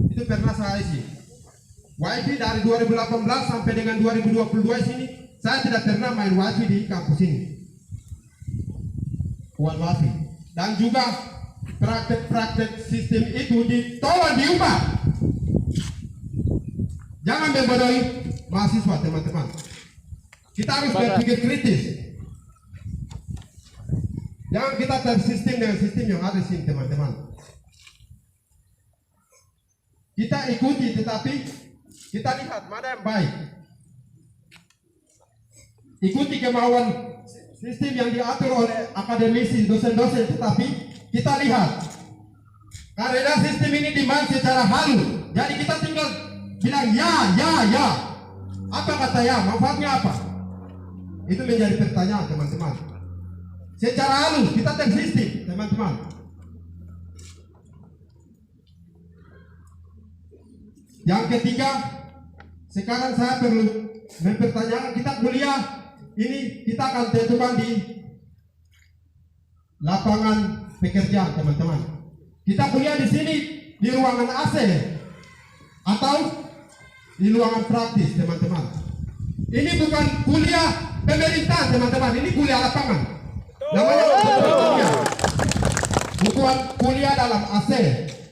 itu pernah saya isi. Wifi dari 2018 sampai dengan 2022 sini, saya tidak pernah main wifi di kampus ini. Uang wifi dan juga praktek-praktek sistem itu ditolong diubah. Jangan membodohi mahasiswa, teman-teman. Kita harus berpikir kritis. Jangan kita tersistem dengan sistem yang ada di sini, teman-teman. Kita ikuti, tetapi kita lihat mana yang baik. Ikuti kemauan sistem yang diatur oleh akademisi, dosen-dosen, tetapi kita lihat karena sistem ini dimain secara halus. Jadi kita tinggal bilang ya. Apa kata ya? Manfaatnya apa? Itu menjadi pertanyaan, teman-teman. Secara halus kita tersistem, teman-teman. Yang ketiga, sekarang saya perlu mempertanyakan, kita kuliah ini kita akan tentukan di lapangan pekerjaan, teman-teman. Kita kuliah di sini di ruangan AC atau di ruangan praktis, teman-teman. Ini bukan kuliah pemerintah, teman-teman. Ini kuliah lapangan. Namanya kuliah. Bukan kuliah dalam AC.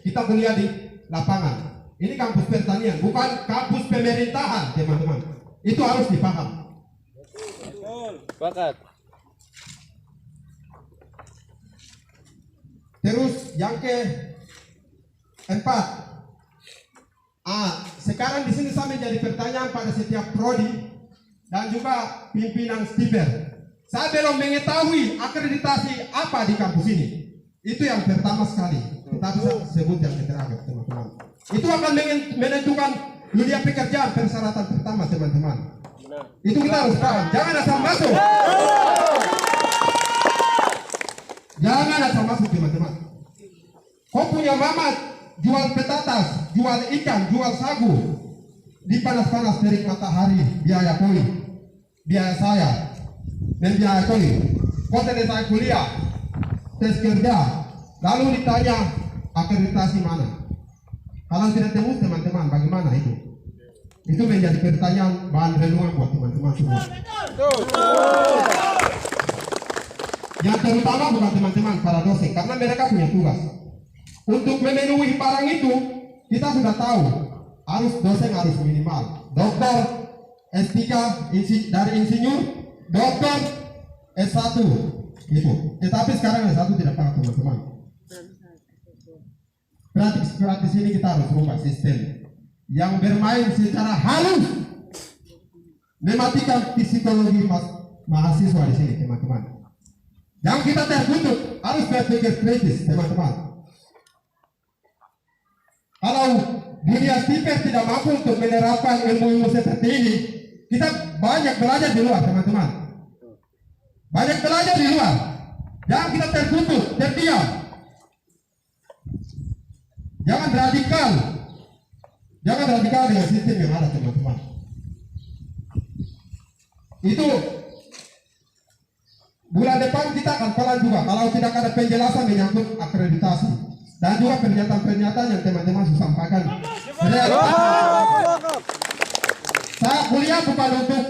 Kita kuliah di lapangan. Ini kampus pertanian, bukan kampus pemerintahan, teman-teman. Itu harus dipaham. Sepakat. Terus yang keempat, sekarang di sini saya menjadi pertanyaan pada setiap prodi dan juga pimpinan Stiper. Saya belum mengetahui akreditasi apa di kampus ini. Itu yang pertama sekali. Tetapi saya sebut yang terakhir, teman-teman. Itu akan menentukan dunia pekerjaan, persyaratan pertama, teman-teman. Itu kita harus paham. Jangan asal masuk. Jangan asal masuk, teman-teman. Kau punya mama jual petatas, jual ikan, jual sagu di panas-panas terik matahari, biaya koi, biaya saya, dan biaya koi. Kau selesai kuliah, tes kerja, lalu ditanya akreditasi mana? Kalau tidak temu, teman-teman, bagaimana itu? Itu menjadi pertanyaan bahan renungan buat teman-teman semua. Yang terutama bukan teman-teman para dosen, karena mereka punya tugas. Untuk memenuhi barang itu, kita sudah tahu harus dosen harus minimal doktor, S3 dari insinyur, doktor, S1 gitu. Tetapi sekarang S1 tidak pakai, teman-teman. Praktis ini kita harus rubah sistem yang bermain secara halus, mematikan psikologi mahasiswa di sini, teman-teman. Yang kita tertutup harus berpikir kritis, teman-teman. Kalau dunia sipil tidak mampu untuk menerapkan ilmu-ilmu seperti ini, kita banyak belajar di luar, teman-teman. Banyak belajar di luar. Jangan kita tertutup, terdiam. Jangan radikal. Jangan radikal dengan sistem yang ada, teman-teman. Itu bulan depan kita akan pelan juga kalau tidak ada penjelasan menyangkut akreditasi dan juga pernyataan-pernyataan yang teman-teman sudah sampaikan. Saya kuliah bukan untuk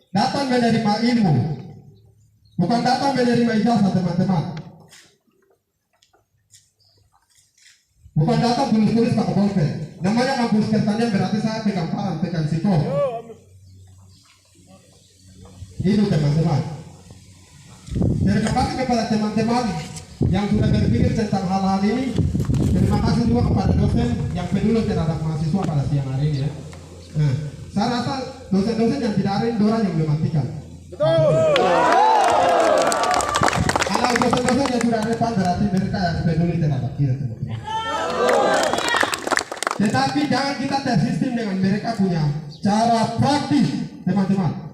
datang menerima ilmu, bukan datang menerima ijazah, teman-teman. Bukan datang tulis-tulis pakai bolpen. Namanya kampus pertanian berarti saya pegang parang, pegang sipol. Itu, teman-teman. Terima kasih kepada teman-teman yang sudah berpikir tentang hal-hal ini. Terima kasih juga kepada dosen yang peduli terhadap mahasiswa pada siang hari ini ya. Nah, saya rasa dosen-dosen yang tidak ada orang yang mematikan. Betul. Kalau dosen-dosen yang sudah depan berarti mereka yang peduli terhadap kita, teman-teman. Tetapi jangan kita tersistem dengan mereka punya cara praktis, teman-teman.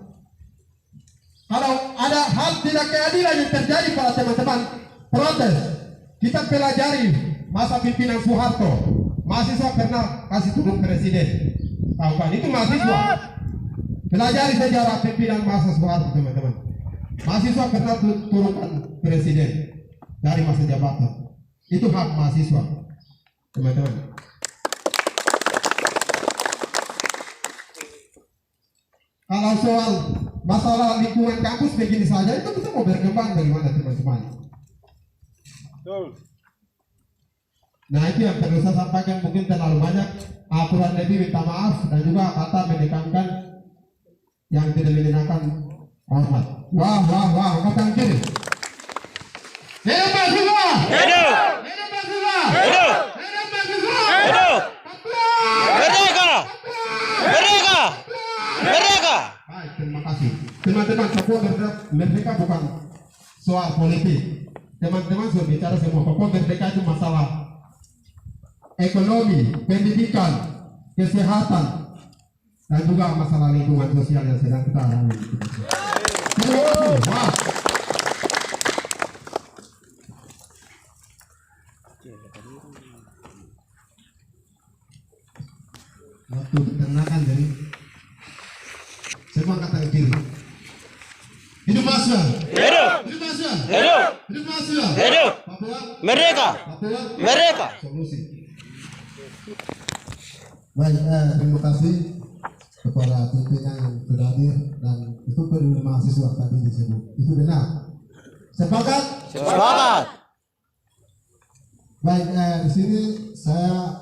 Kalau ada hal tidak keadilan yang terjadi pada teman-teman protes, kita pelajari masa pimpinan Soeharto. Mahasiswa pernah kasih turun presiden. Tahu kan? Itu mahasiswa. Pelajari sejarah pimpinan masa Soeharto, teman-teman. Mahasiswa pernah turunkan presiden dari masa jabatan. Itu hak mahasiswa, teman-teman. Kalau soal masalah lingkungan kampus begini saja, itu kita mau berkembang dari mana, teman-teman? Nah, itu yang perlu saya sampaikan, mungkin terlalu banyak. Kurang lebih minta maaf dan juga kata menekankan yang tidak menyenangkan hormat. Wah, angkatan kiri. Hidup mahasiswa! Hidup! Hidup mahasiswa! Hidup! Hidup mahasiswa! Hidup! Merdeka! Merdeka! Merdeka! Baik, terima kasih. Teman-teman, Papua Merdeka bukan soal politik. Teman-teman sudah bicara semua. Papua Merdeka itu masalah ekonomi, pendidikan, kesehatan, dan juga masalah lingkungan sosial yang sedang kita alami. Terima kasih. Wah. Waktu diternakan dari semua kata kiri. Hidup mahasiswa. Hidup. Hidup mahasiswa. Hidup. Hidup mahasiswa. Hidup. Papua Merdeka. Papua Merdeka. Solusi. Baik, terima kasih kepada pimpinan yang sudah hadir dan itu perlu mahasiswa tadi disebut. Itu benar. Sepakat? Sepakat. Baik, di sini saya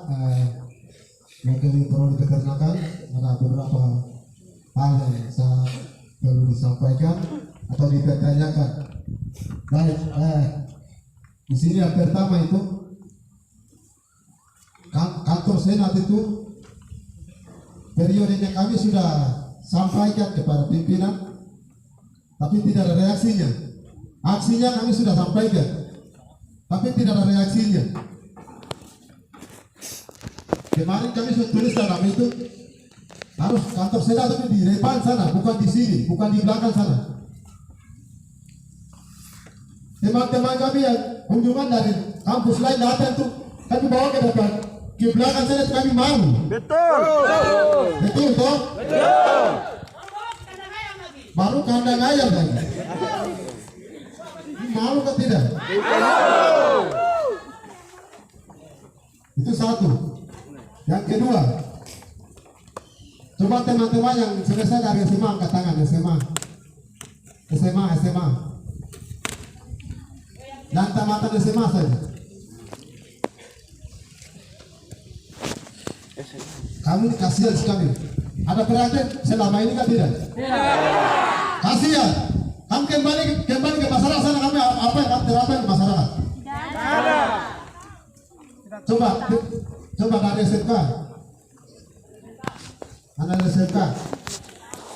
mungkin perlu diterangkan ada beberapa hal yang saya perlu disampaikan atau dipertanyakan. Baik, di sini yang pertama itu kantor senat itu periodenya kami sudah sampaikan kepada pimpinan, tapi tidak ada reaksinya. Aksinya kami sudah sampaikan, tapi tidak ada reaksinya. Kemarin kami sudah tulis dalam itu harus kantor senat itu di depan sana, bukan di sini, bukan di belakang sana. Teman-teman kami yang kunjungan dari kampus lain datang tuh, kami bawa ke depan, ke belakang sana kami malu. Betul. Betul toh? Betul. Baru kandang ayam lagi. Malu kan tidak? Itu satu. Yang kedua, coba teman-teman yang selesai dari SMA angkat tangan. SMA. Dan tamatan SMA saja. Kamu kasihan sekali. Ada perhatian selama ini kan tidak? Kasihan. Kamu kembali ke masyarakat sana, kami apa yang terapkan ke masyarakat? Coba dari SMK. Anak SMK.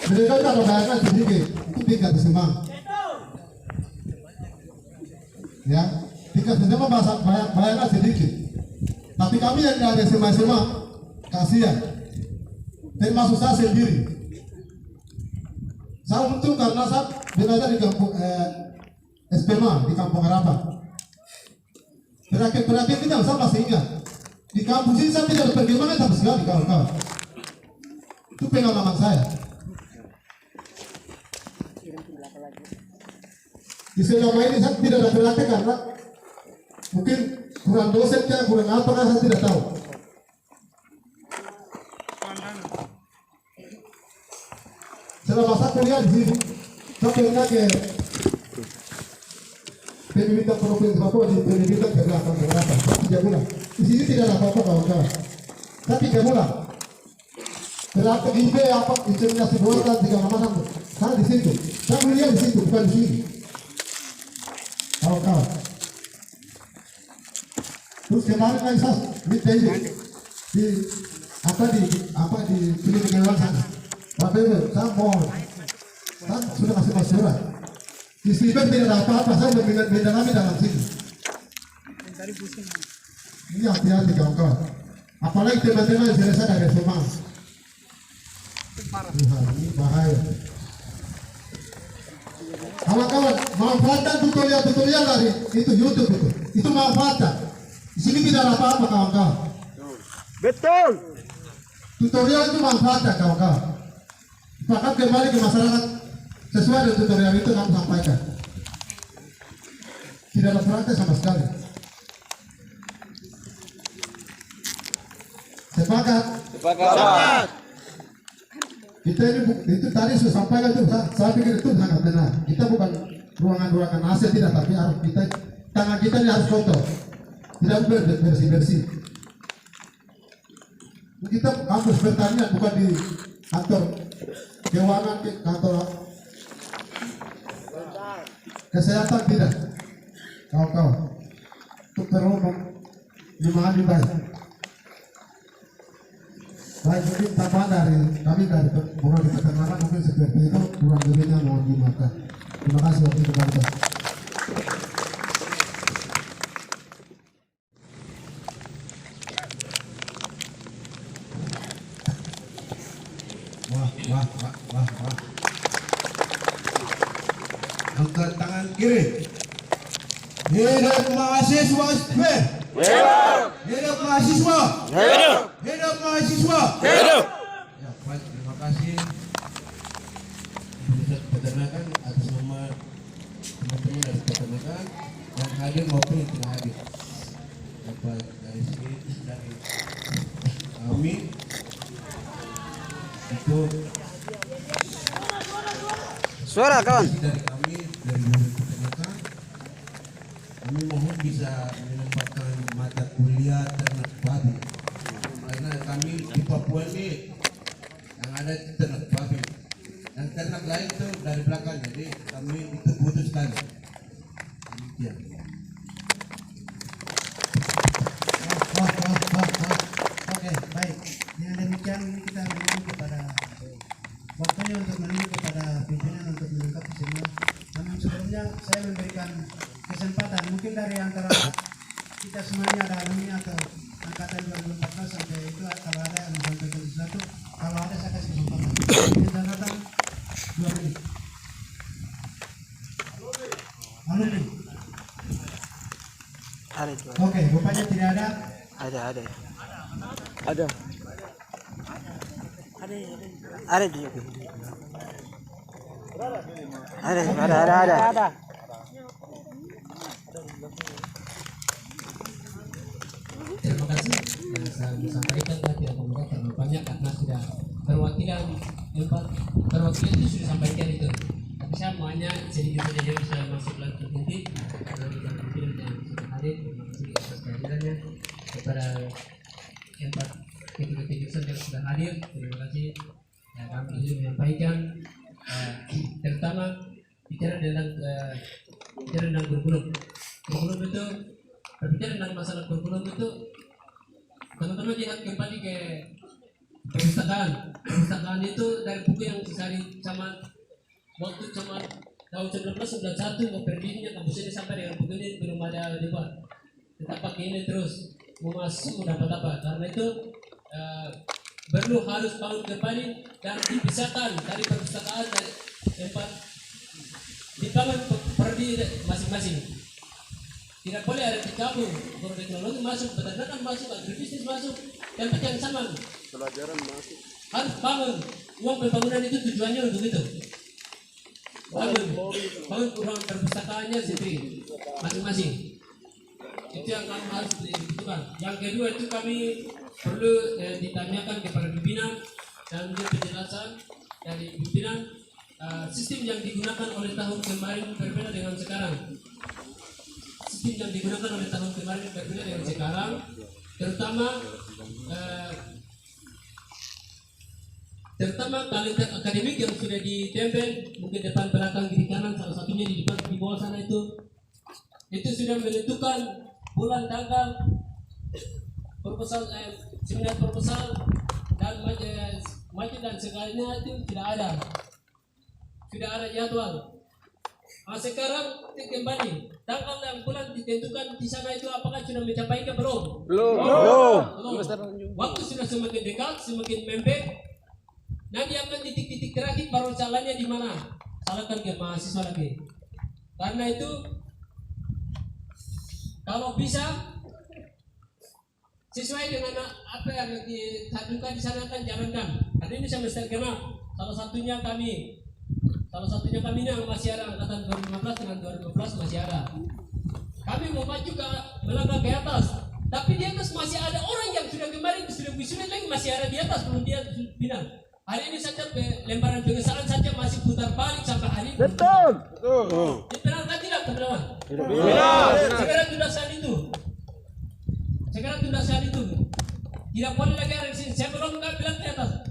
Mereka kalau bayarkan sedikit, itu tingkat SMA. Ya, tingkat SMA bayarkan sedikit. Tapi kami yang dari SMA, kasihan. Termasuk saya sendiri. Saya untung karena saya belajar di kampung SPMA di Kampung Harapan. Terakhir kita saya masih ingat. Di kampus ini saya tidak berkembang sama sekali kawan-kawan. Itu pengalaman saya. Di selama ini saya tidak ada berlatih karena mungkin kurang dosennya, kurang apa saya tidak tahu. Selama saya kuliah di sini, saya pernah ke pendidikan provinsi Papua di pendidikan kegiatan 3 bulan. Di sini tidak ada apa-apa kawan-kawan. Saya 3 bulan. Berapa IP apa inseminasi buatan 3 macam. Saya di situ. Saya kuliah di situ bukan di sini. Kawan-kawan. Terus kemarin kan saya di pendidikan sana. Tapi saya mohon, saya sudah kasih surat. Di sini tidak ada apa-apa, saya mendalami dalam sini. Ini hati-hati kawan-kawan. Apalagi teman-teman yang selesai dari SMA. Ini bahaya. Kawan-kawan, manfaatkan tutorial dari itu YouTube itu. Itu manfaatkan. Di sini tidak ada apa-apa kawan-kawan. Betul. Tutorial itu manfaatkan kawan-kawan. Bahkan kembali ke masyarakat sesuai dengan tutorial itu kami sampaikan. Tidak ada praktek sama sekali. Sepakat? Sepakat. Kita ini itu tadi saya sampaikan itu, saya pikir itu sangat benar. Kita bukan ruangan-ruangan AC tidak, tapi harus kita tangan kita ini harus kotor, tidak bersih-bersih. Kita kampus pertanian bukan di kantor keuangan, kantor kesehatan tidak. Kawan-kawan, untuk perlu memahami baik. Baik, mungkin tambahan dari kami dari Buro di Peternakan mungkin seperti itu, kurang lebihnya mohon dimaafkan. Terima kasih waktu itu Pak. Wah. Angkat tangan kiri. Hidup mahasiswa SPER. Hidup mahasiswa. Hidup mahasiswa. Ya, baik, terima kasih Pusat Peternakan atas nama teman-teman dari Peternakan yang hadir maupun yang tidak hadir. Baik dari sini dari kami itu Suara kawan. dari kami dari Unit Peternakan. Kami mohon bisa menempatkan mata kuliah ternak babi karena kami di Papua ini yang ada ternak babi dan ternak lain itu dari belakang, jadi kami itu butuh sekali. Demikian. Oke, baik. Dengan demikian kita menunggu kepada waktunya untuk menunggu kepada pimpinan untuk melengkapi semua. Namun sebelumnya saya memberikan kesempatan mungkin dari antara kita semuanya ada alumni atau angkatan 2014 sampai itu kalau ada yang sampai 21, kalau ada saya kasih kesempatan. Kita datang 2 menit. Alumni. Oke, rupanya tidak ada. Ada dia. Ada. Terima kasih. Saya sampaikan tadi tidak mengurang terlalu banyak karena sudah perwakilan itu sudah sampaikan itu. Tapi saya maunya sedikit saja yang bisa masuk lagi nanti dari pimpinan yang sudah hadir. Terima kasih atas kehadirannya kepada empat ketua yang sudah hadir. Terima kasih. Ya, kami ingin menyampaikan terutama bicara tentang kurikulum. Kurikulum itu berbicara tentang masalah kurikulum itu teman-teman lihat kembali ke Perpustakaan itu dari buku yang dicari zaman waktu zaman tahun 1991 mau berdirinya kampus ini sampai dengan buku ini belum ada debat. Tetap pakai ini terus mau masuk dapat apa? Karena itu perlu harus bangun kembali dan dipisahkan dari perpustakaan dari tempat dibangun prodi masing-masing. Tidak boleh ada dicabung, teknologi masuk, peternakan masuk, agribisnis masuk, dan yang sama. Pelajaran masuk. Harus bangun. Uang pembangunan itu tujuannya untuk itu. Bangun ruang perpustakaannya sendiri, masing-masing. Itu yang kami harus dibutuhkan. Yang kedua itu kami perlu ditanyakan kepada pimpinan dan menjadi penjelasan dari pimpinan sistem yang digunakan oleh tahun kemarin berbeda dengan sekarang. Sistem yang digunakan oleh tahun kemarin berbeda dengan sekarang, terutama kalender akademik yang sudah ditempel mungkin depan belakang kiri kanan, salah satunya di depan di bawah sana itu sudah menentukan bulan tanggal proposal seminar proposal dan macam dan segalanya itu sudah ada jadwal. Sekarang kembali tanggal dan bulan ditentukan di sana itu apakah sudah mencapai ke belum? Waktu sudah semakin dekat, semakin mepet. Nanti akan titik-titik terakhir baru salahnya di mana? Salahkan ke mahasiswa lagi. Karena itu kalau bisa sesuai dengan apa yang disampaikan di sana kan jalankan. Hari ini semester genap. Salah satunya kami yang masih ada angkatan 2015 dengan 2012 masih ada. Kami mau maju ke melangkah ke atas, tapi di atas masih ada orang yang sudah kemarin sudah wisuda lagi masih ada di atas belum dia pindah. Hari ini saja lemparan pengesahan saja masih putar balik sampai hari ini. Betul. Dibenarkan tidak teman-teman? Segera tunda saat itu. Tidak boleh lagi ada di sini. Saya belum bilang di atas.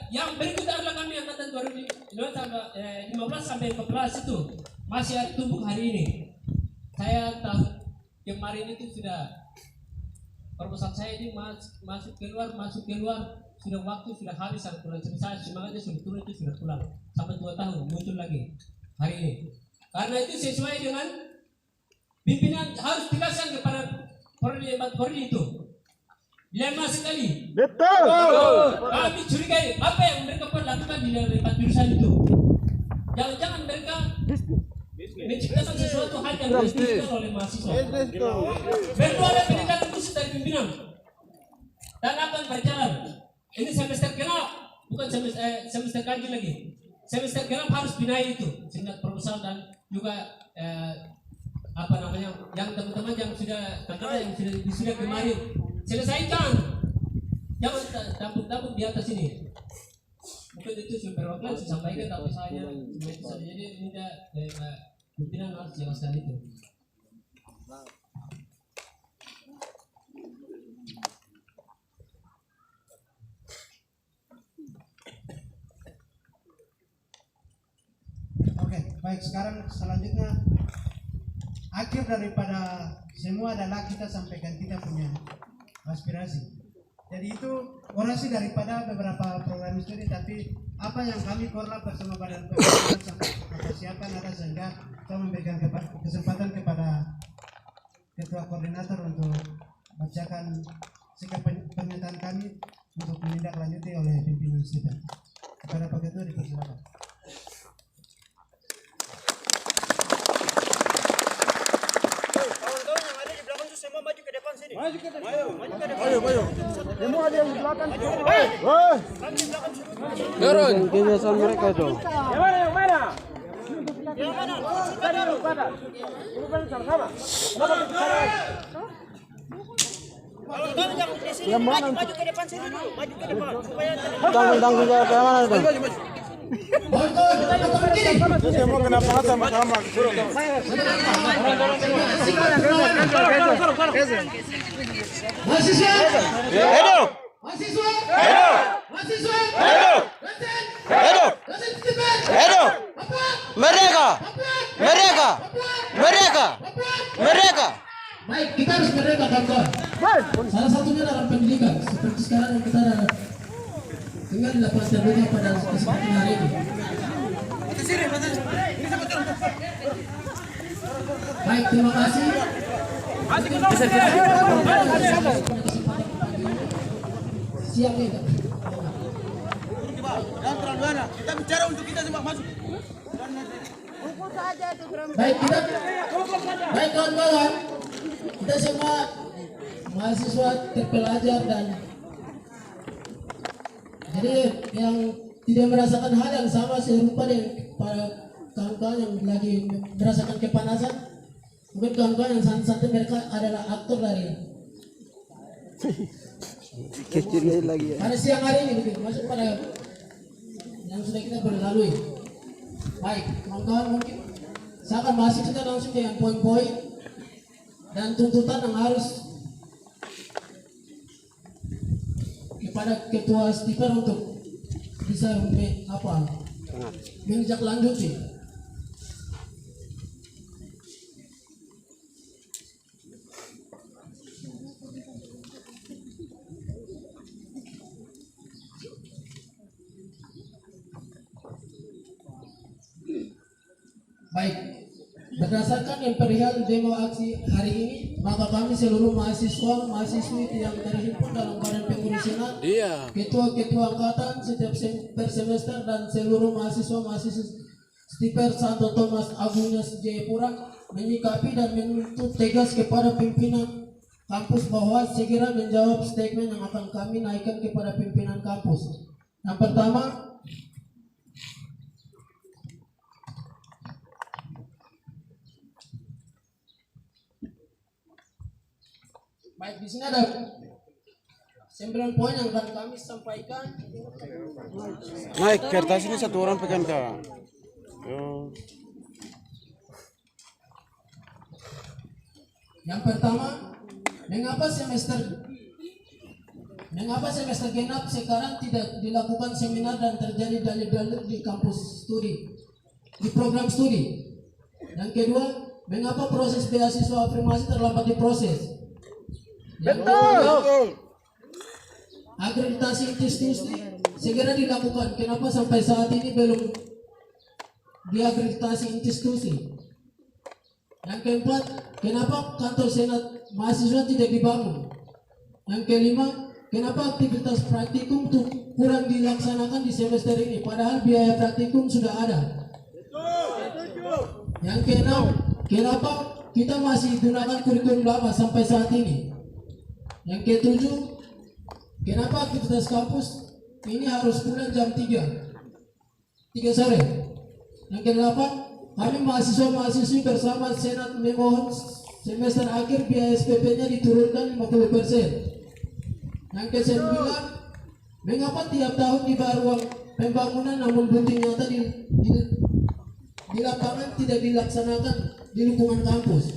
Yang berikut adalah kami angkatan 2015 sampai 14 itu masih ada tumbuk hari ini. Saya tahu kemarin itu sudah proposal saya ini masuk keluar sudah waktu sudah habis sampai bulan selesai, semangatnya sudah turun itu sudah pulang sampai 2 tahun muncul lagi hari ini. Karena itu sesuai dengan pimpinan harus tegaskan kepada prodi itu. Dilema sekali. Betul. Kami curigai apa yang mereka lakukan di dalam jurusan itu. Jangan-jangan mereka menciptakan sesuatu hal yang diinginkan oleh mahasiswa. Perlu ada pendidikan khusus dari pimpinan dan akan berjalan. Ini semester genap, bukan semester kaji lagi. Semester genap harus binain itu, sehingga proposal dan juga yang teman-teman yang sudah kemarin selesaikan. Jangan tampuk di atas ini. Mungkin itu sudah perwakilan saya sampaikan, tapi saya jadi minta pimpinan harus jelaskan itu. Oke, baik, sekarang selanjutnya akhir daripada semua adalah kita sampaikan kita punya aspirasi. Jadi itu orasi daripada beberapa program studi, tapi apa yang kami korlap bersama Badan Pengawasan siapkan ada sehingga kita memberikan kesempatan kepada Ketua Koordinator untuk bacakan sikap pernyataan kami untuk menindaklanjuti oleh pimpinan sidang. Kepada Pak Ketua dipersilakan. Maju ke depan. Ayo. Semua ada yang di belakang. Turun. Kebiasaan mereka itu. Yang mana? Sama-sama. Yang mana? Maju ke depan sini dulu. Maju ke depan supaya tanggung jawab yang mana itu? Saya mau kenapa sama-sama suruh. Mahasiswa, hidup! mahasiswa, Hidup! mahasiswa, Hidup! Hidup! Hidup! Merdeka! Merdeka! Merdeka! Merdeka! Baik, kita harus merdeka kawan-kawan. Salah satunya dalam pendidikan. Seperti sekarang yang kita Tinggal dilakukan terbuka pada kesempatan hari ini. Baik, terima kasih. Siap nih. Kita bicara untuk kita semua masuk. Baik, baik kawan-kawan, kita semua mahasiswa terpelajar dan jadi yang tidak merasakan hal yang sama serupa dengan para kawan-kawan yang lagi merasakan kepanasan, mungkin kawan-kawan yang santai mereka adalah aktor dari pada siang hari ini, begitu masuk pada yang sudah kita berlalui. Baik, kawan-kawan, mungkin saya akan masuk kita langsung dengan poin-poin dan tuntutan yang harus kepada ketua stiper untuk bisa menindaklanjuti. Baik, berdasarkan yang perihal demo aksi hari ini, maka kami seluruh mahasiswa, mahasiswi yang terhimpun dalam badan pengurus senat, ketua-ketua angkatan setiap per semester dan seluruh mahasiswa stiper Santo Thomas Agunas Jayapura menyikapi dan menuntut tegas kepada pimpinan kampus bahwa segera menjawab statement yang akan kami naikkan kepada pimpinan kampus. Yang pertama, baik, di sini ada 9 poin yang akan kami sampaikan. Naik kertas ini satu orang pegang kak. Yang pertama, mengapa semester genap sekarang tidak dilakukan seminar dan terjadi dalil-dalil di kampus studi, di program studi. Yang kedua, mengapa proses beasiswa afirmasi terlambat diproses? Betul. Akreditasi institusi segera dilakukan. Kenapa sampai saat ini belum diakreditasi institusi? Yang keempat, kenapa kantor senat mahasiswa tidak dibangun? Yang kelima, kenapa aktivitas praktikum kurang dilaksanakan di semester ini? Padahal biaya praktikum sudah ada. Yang keenam, kenapa kita masih gunakan kurikulum lama sampai saat ini? Yang ketujuh, kenapa aktivitas kampus ini harus pulang jam 3 sore? Yang kedelapan, kami mahasiswa-mahasiswi bersama senat memohon semester akhir biaya SPP-nya diturunkan 50%. Yang kesembilan, mengapa tiap tahun dibayar uang pembangunan namun bukti nyata di lapangan tidak dilaksanakan di lingkungan kampus?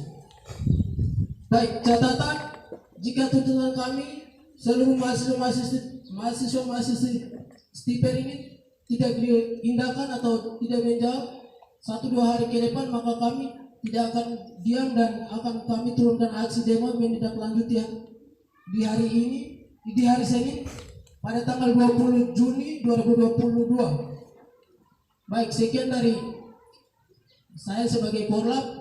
Baik, catatan, jika tuntutan kami seluruh mahasiswa-mahasiswi stiper ini tidak diindahkan atau tidak menjawab 1-2 hari ke depan, maka kami tidak akan diam dan akan kami turunkan aksi demo menindaklanjuti di hari ini, di hari Senin pada tanggal 20 Juni 2022. Baik, sekian dari saya sebagai Korlap.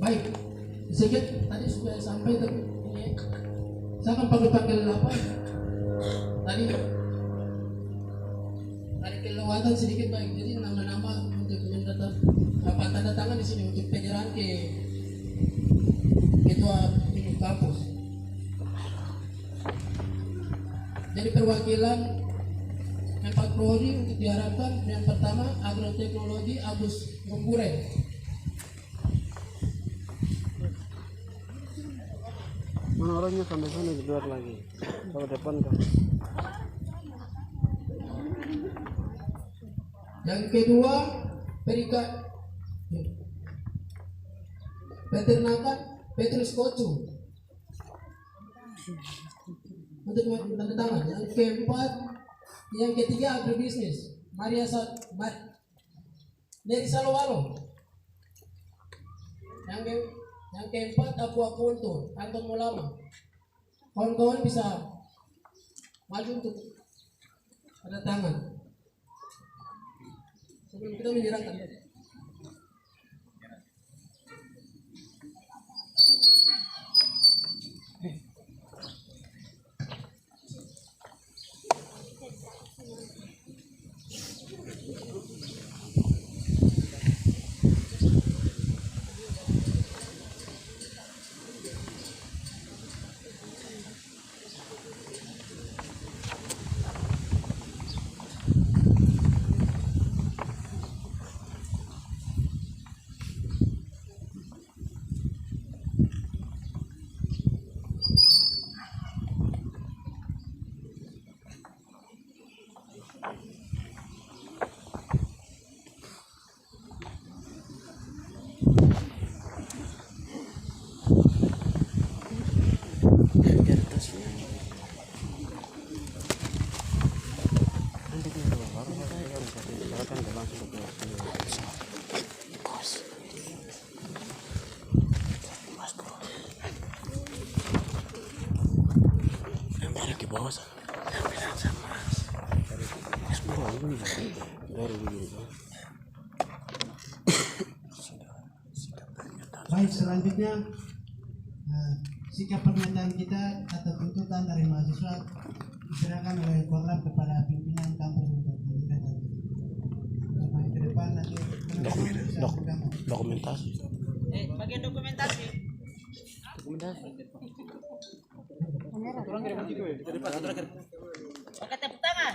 Baik, sedikit tadi sudah sampai ini. Saya akan panggil apa? Tadi kelewatan sedikit, baik. Jadi nama-nama untuk tanda tangan di sini untuk penyerahan ke ketua kampus. Jadi perwakilan 4 prodi untuk diharapkan. Yang pertama, agroteknologi Agus Mumbure. Mana orangnya sampai sana di luar lagi, kalau depan kan. Yang kedua, peternakan Petrus Kocu. untuk tanda tangan. Yang keempat, yang ketiga agribisnis Neri Salowalo. Yang keempat Papua Kultur Anton Mulama. Kawan-kawan bisa maju untuk tanda tangan sebelum kita menyerahkan. Baik, selanjutnya sikap pernyataan kita atau tuntutan dari mahasiswa diserahkan oleh Korlap kepada pimpinan kampus untuk pendidikan. Ke depan nanti dokumentasi. Bagian dokumentasi. Pakai tepuk tangan.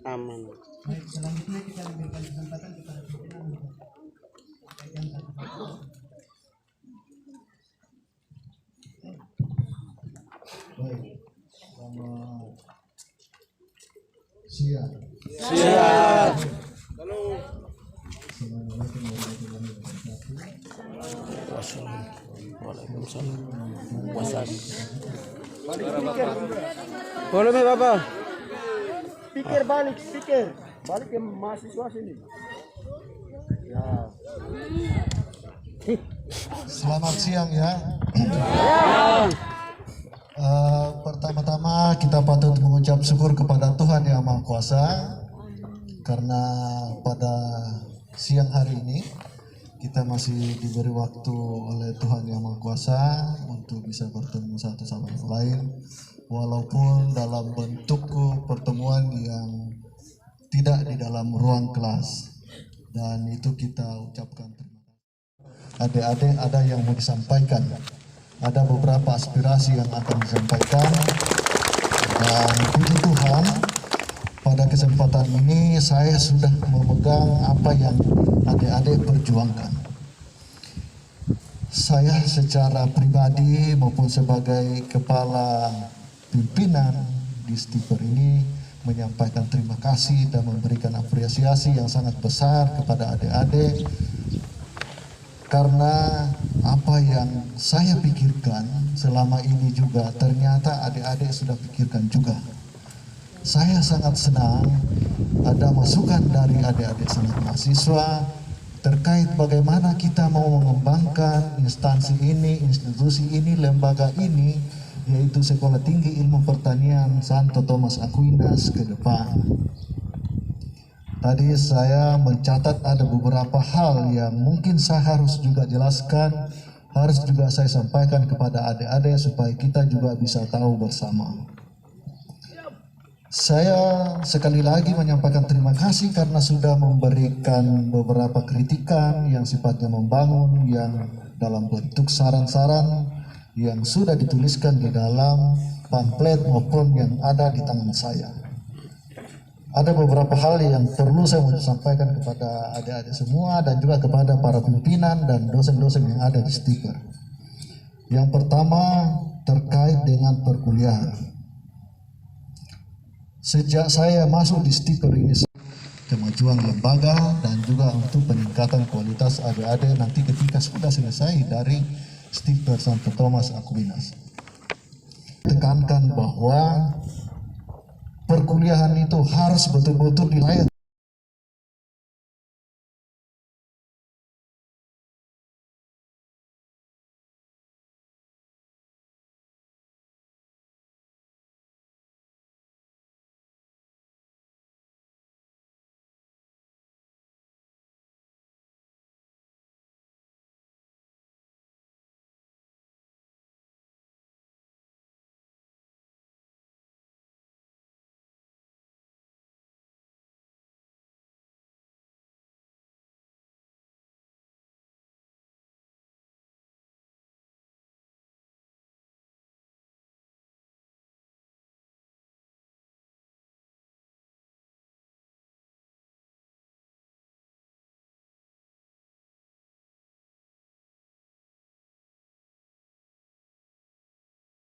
Aman. Baik, selanjutnya kita memberikan kesempatan kepada pimpinan untuk menyampaikan satu kata. Baik, selamat siang. Siap. Assalamualaikum warahmatullahi wabarakatuh. Waalaikumsalam. Wasas. Boleh Bapak. Pikir balik ke mahasiswa sini. Ya. Selamat siang ya. Pertama-tama kita patut mengucap syukur kepada Tuhan Yang Maha Kuasa karena pada siang hari ini kita masih diberi waktu oleh Tuhan Yang Maha Kuasa untuk bisa bertemu satu sama yang lain, walaupun dalam bentuk pertemuan yang tidak di dalam ruang kelas, dan itu kita ucapkan terima kasih. Adik-adik ada yang mau disampaikan, ada beberapa aspirasi yang akan disampaikan, dan puji Tuhan pada kesempatan ini saya sudah memegang apa yang adik-adik perjuangkan. Saya secara pribadi maupun sebagai kepala pimpinan di Stiper ini menyampaikan terima kasih dan memberikan apresiasi yang sangat besar kepada adik-adik, karena apa yang saya pikirkan selama ini juga ternyata adik-adik sudah pikirkan juga. Saya sangat senang ada masukan dari adik-adik senat mahasiswa terkait bagaimana kita mau mengembangkan instansi ini, institusi ini, lembaga ini, yaitu Sekolah Tinggi Ilmu Pertanian Santo Thomas Aquinas ke depan. Tadi saya mencatat ada beberapa hal yang mungkin saya harus juga jelaskan, harus juga saya sampaikan kepada adik-adik supaya kita juga bisa tahu bersama. Saya sekali lagi menyampaikan terima kasih karena sudah memberikan beberapa kritikan yang sifatnya membangun, yang dalam bentuk saran-saran yang sudah dituliskan di dalam pamflet maupun yang ada di tangan saya. Ada beberapa hal yang perlu saya mau sampaikan kepada adik-adik semua dan juga kepada para pimpinan dan dosen-dosen yang ada di Stiper. Yang pertama terkait dengan perkuliahan. Sejak saya masuk di Stiper ini, kemajuan lembaga dan juga untuk peningkatan kualitas adik-adik nanti ketika sudah selesai dari Stiper Santo Thomas Aquinas. Tekankan bahwa perkuliahan itu harus betul-betul dilayani